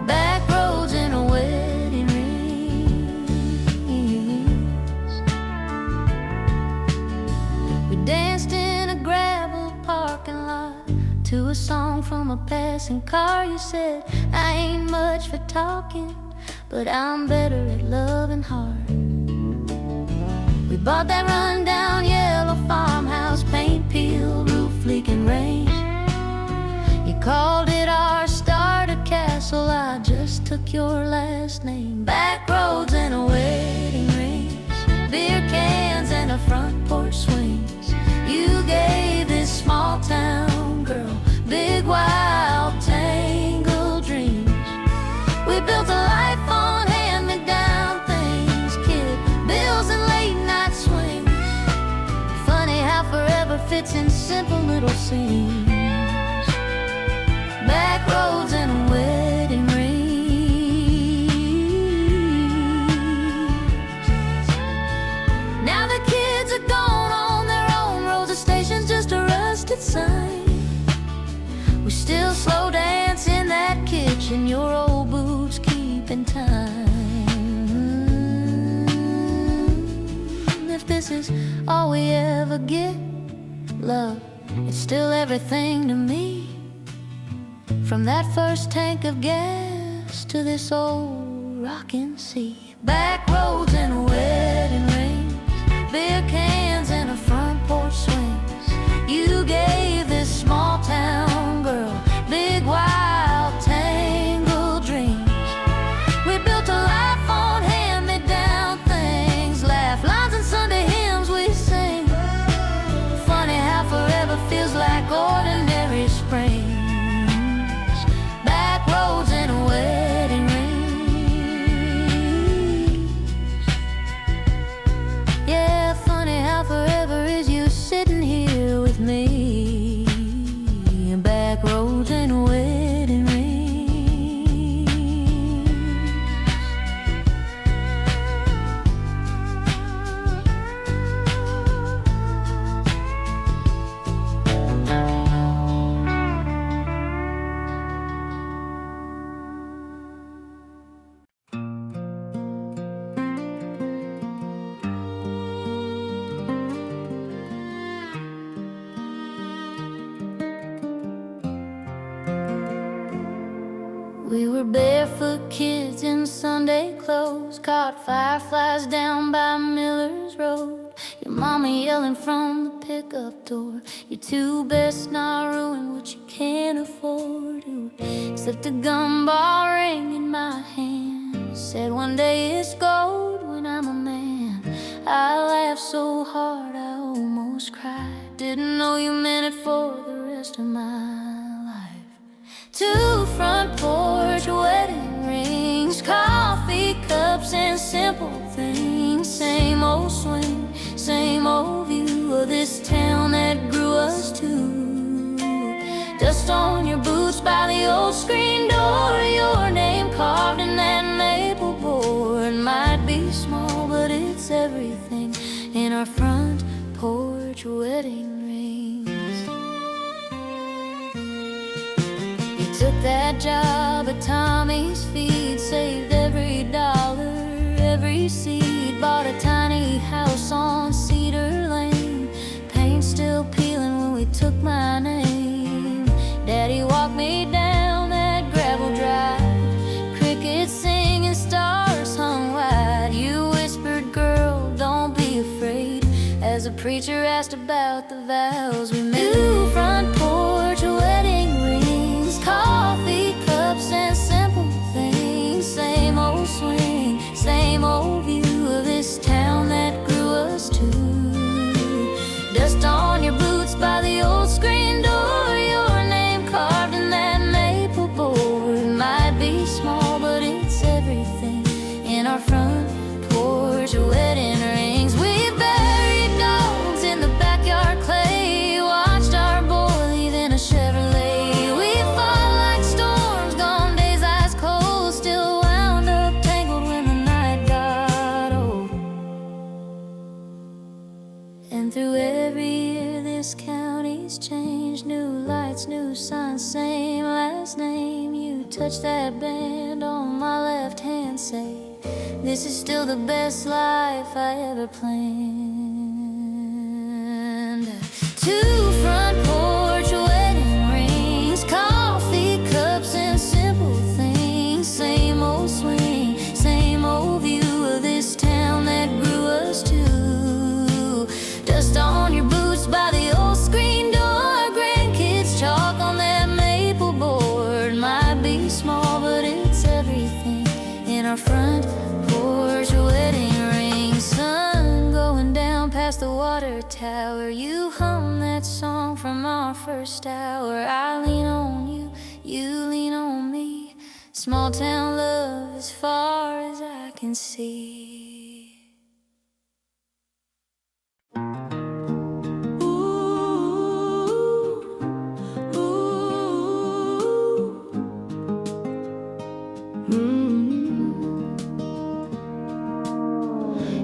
Speaker 1: Back roads and wedding rings. We danced in a gravel parking lot to a song from a passing car. You said, I ain't much for talking, but I'm better at loving hard. We bought that rundown yellow farmhouse, paint peeled, roof leaking rain. You called it our starter castle, I just took your last name. Back roads and wedding rings, beer cans and a front porch swings. You gave this small town girl big, wild, tangled dreams. We built a life on hand-me-down things, kid bills and late-night swings. Funny how forever fits in simple little scenes. Back roads and wedding rings. Now the kids are gone on their own roads, the station's just a rusted sign. We still slow dance in that kitchen, your old boots keeping time. If this is all we ever get, love, it's still everything to me. From that first tank of gas to this old rockin' sea. Back roads and wedding rings, beer cans and a front porch swings. You gave this small town girl big, wild, tangled dreams. We built a life on hand-me-down things, laugh lines and Sunday hymns we sing. Funny how forever feels like ordinary springs. Back roads and wedding rings. Yeah, funny how forever is you sitting here with me. Back roads and wedding rings. We were barefoot kids in Sunday clothes, caught fireflies down by Miller's Road. Your mama yelling from the pickup door, your two best not ruin what you can't afford. Slipped a gumball ring in my hand, said one day it's gold when I'm a man. I laughed so hard I almost cried, didn't know you meant it for the rest of my life. Two front porch wedding rings, coffee cups and simple things. Same old swing, same old view of this town that grew us two. Dust on your boots by the old screen door, your name carved in that maple board. Might be small, but it's everything in our front porch wedding rings. Took that job at Tommy's Feed, saved every dollar, every seed. Bought a tiny house on Cedar Lane, paint still peeling when we took my name. Daddy walked me down that gravel drive, crickets singing, stars hung wide. You whispered, girl, don't be afraid, as the preacher asked about the vows we made. Two front porch wedding rings, coffee cups and simple things. Same old swing, same touch that band on my left hand, say, this is still the best life I ever planned. Two front porch wedding rings, coffee cups and simple things. Same old swing, same old view of this town that grew us two. Dust on your boots by the old screen door, grandkids chalk on that maple board. Might be small, but it's everything in our front porch wedding ring. Sun going down past the water tower, you hum that song from our first hour. I lean on you, you lean on me. Small town love as far as I can see.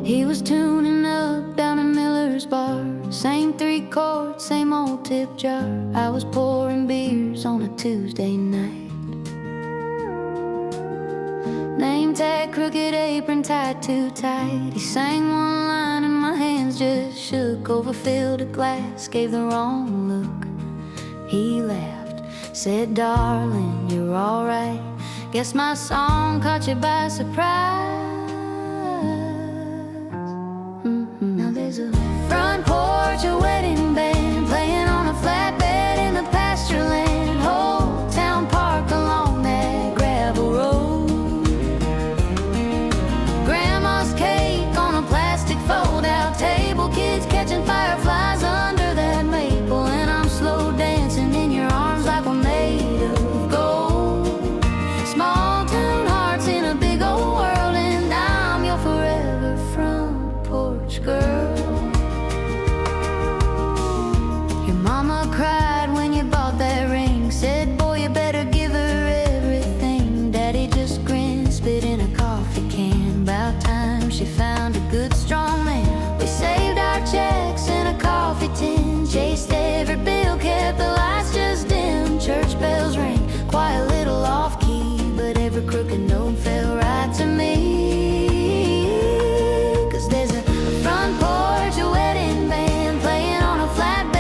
Speaker 1: He was tuning up down in Miller's bar, same 3 chords, same old tip jar. I was pouring beers on a Tuesday night. Name tag, crooked apron tied too tight. He sang one line and my hands just shook. Overfilled a glass, gave the wrong look. He laughed, said, darling, you're alright. Guess my song caught you by surprise. There's a front porch, a wedding band playing on a flatbed in the pasture land. Whole town park along that gravel road. Grandma's cake on a plastic fold-out table. Kids catching fireflies under that maple. And I'm slow dancing in your arms like we're made of gold. Small town hearts in a big old world, and I'm your forever front porch girl. Mama cried when you bought that ring, said, boy, you better give her everything. Daddy just grinned, spit in a coffee can. About time she found a good, strong man. We saved our checks in a coffee tin, chased every bill, kept the lights just dim. Church bells ring, quiet little off-key, but every crooked note felt right to me. 'Cause there's a front porch, a wedding band playing on a flatbed,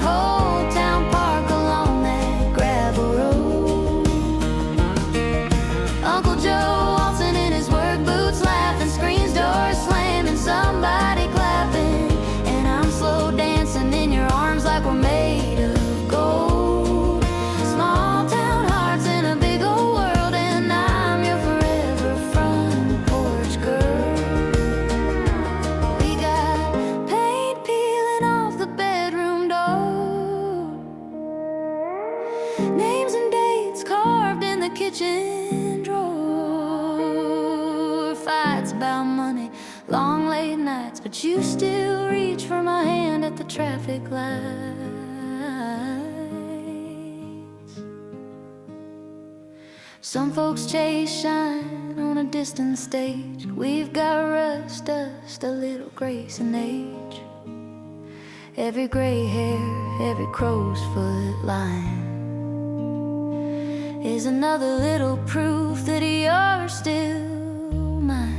Speaker 1: whole town park along that gravel road. Uncle Joe waltzing in his work boots, laughing, screens, doors slamming, somebody clapping, and I'm slow dancing in your arms like we're made of gold. Small town hearts in a big old world, and I'm your forever front porch girl. We got paint peeling off the bedroom door, names and dates carved in the kitchen drawer. Fights about money, long late nights, but you still reach for my hand at the traffic lights. Some folks chase shine on a distant stage. We've got rust, dust, a little grace and age. Every gray hair, every crow's foot line is another little proof that you're still mine.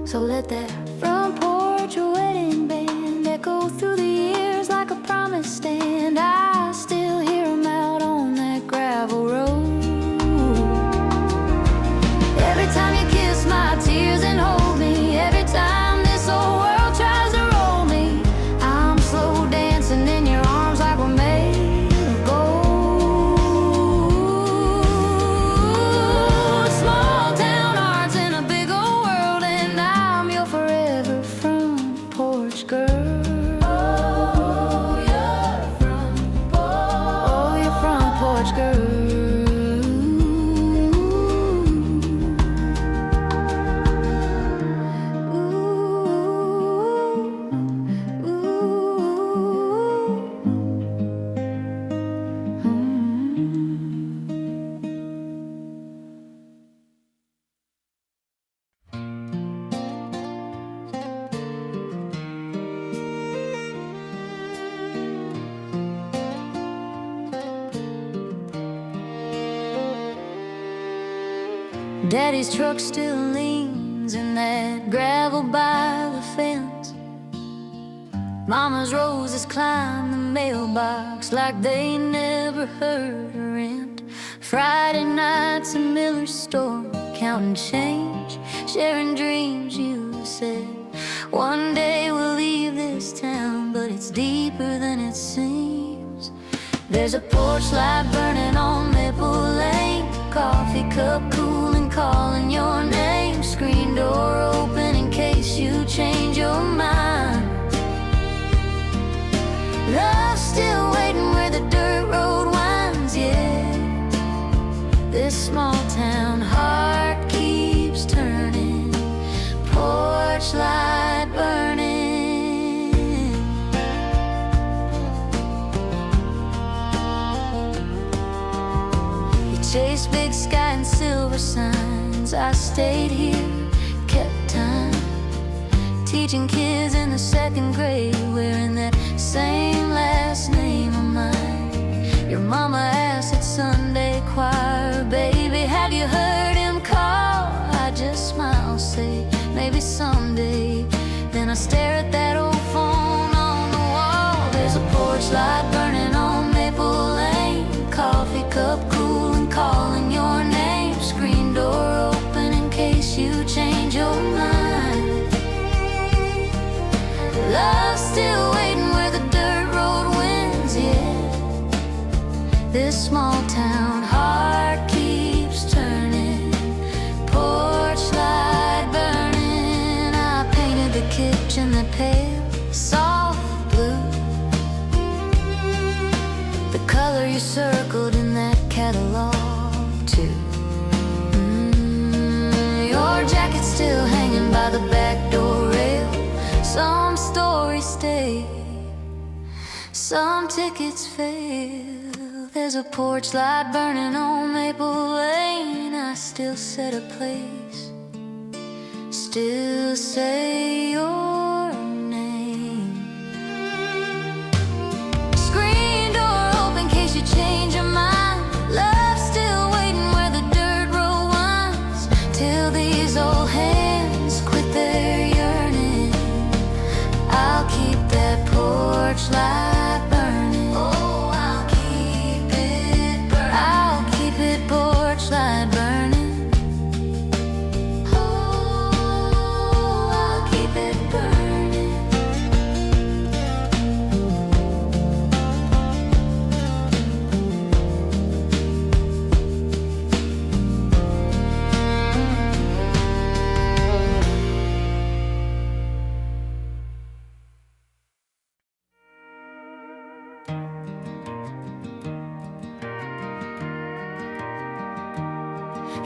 Speaker 1: So let that front porch wedding band echo through the years like a promise stand. I still hear 'em out on that gravel road. Every time you kiss my tears and hold me, every time this old world tries to roll me, I'm slow dancing in your arms like we're made of gold. Small town hearts in a big old world, and I'm your forever front porch girl. Daddy's truck still leans in that gravel by the fence. Mama's roses climb the mailbox like they never heard a rent. Friday nights in Miller's store, counting change, sharing dreams. You said one day we'll leave this town, but it's deeper than it seems. There's a porch light burning on Maple Lane, coffee cup cool and calling your name. Screen door open in case you change your mind. Love's still waiting where the dirt road winds, yeah. This small town heart keeps turning, porch light burning. You chased big sky and silver signs. I stayed here, kept time, teaching kids in the second grade, wearing that same last name of mine. Your mama asked at Sunday choir, baby, have you heard him call? I just smile, say, maybe someday. Then I stare at that old phone on the wall. There's a porch light burning on Maple Lane, coffee cup cool and calling your name. Screen door open in case you change your mind. Love's still waiting where the dirt road wins, yeah. This small town heart keeps turning, porch light burning. I painted the kitchen that pale, soft blue, the color you circled in that catalog too. Your jacket's still hanging by the back door rail. Some stories stay, some tickets fail. There's a porch light burning on Maple Lane. I still set a place, still say your name. Screen door open in case you change your mind. Love's still waiting where the dirt road winds, till these old hands quit their yearning. I'll keep that porch light burning. Oh, I'll keep it burning. I'll keep it porch light burning. Oh, I'll keep it burning.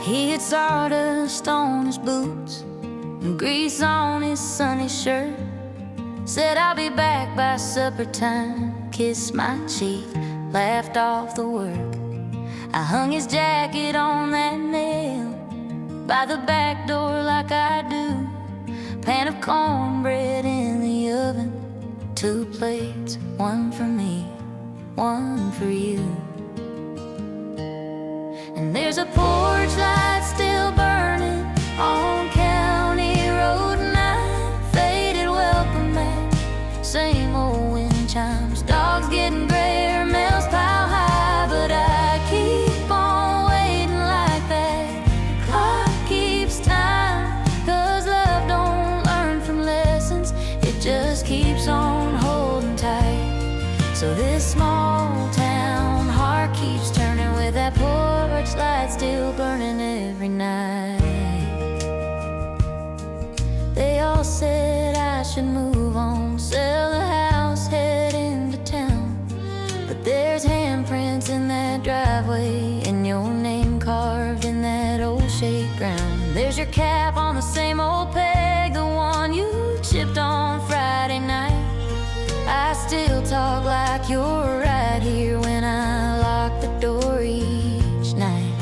Speaker 1: He had sawdust on his boots and grease on his sunny shirt. Said I'll be back by supper time, kissed my cheek, laughed off the work. I hung his jacket on that nail by the back door like I do. Pan of cornbread in the oven, 2 plates, 1 for me, 1 for you. And there's a porch light still burning on County Road 9. Faded welcome mat, same old wind chimes. Dogs getting grayer, mails pile high, but I keep on waiting like that. The clock keeps time, 'cause love don't learn from lessons, it just keeps on holding tight. So this small town heart keeps turning with that porch light still burning every night. They all said I should move on, sell the house, head into town. But there's handprints in that driveway and your name carved in that old shake ground. There's your cap on the same old peg, the one you chipped on Friday night. I still talk like you're right here when I lock the door each night.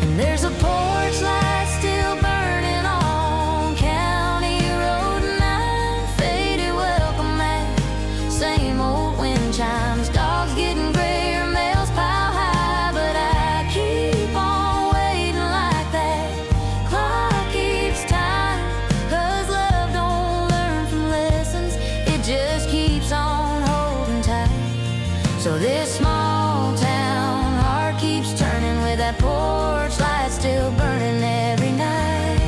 Speaker 1: And there's a porch light still burning on County Road 9. Faded welcome mat, same old wind chimes. Dogs getting grayer, mails pile high, but I keep on waiting. that porch light still burning every night.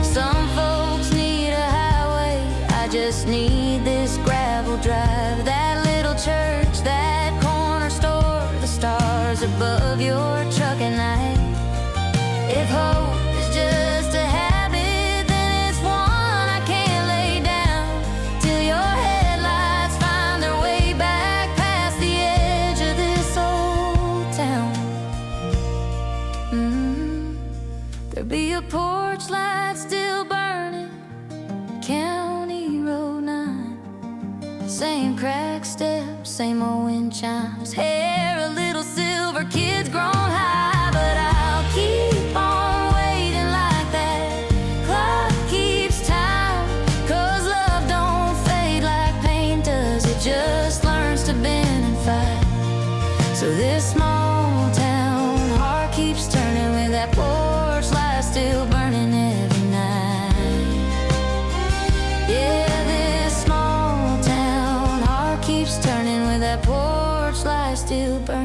Speaker 1: Some folks need a highway, I just need this gravel drive. That little church, that corner store, the stars above your truck at night. If hope is just a habit, then it's one I can't lay down till your headlights find their way back past the edge of this old town. There'll be a porch light still burning, County Road 9. Same cracked steps, same old wind chimes, hair a little silver, kids grown high. But I'll keep on waiting like that clock keeps time, 'cause love don't fade like pain does, it just learns to bend and fight. So this small town heart keeps turning with that porch light still burning every night. Yeah, this small town heart keeps turning with that porch light still burning.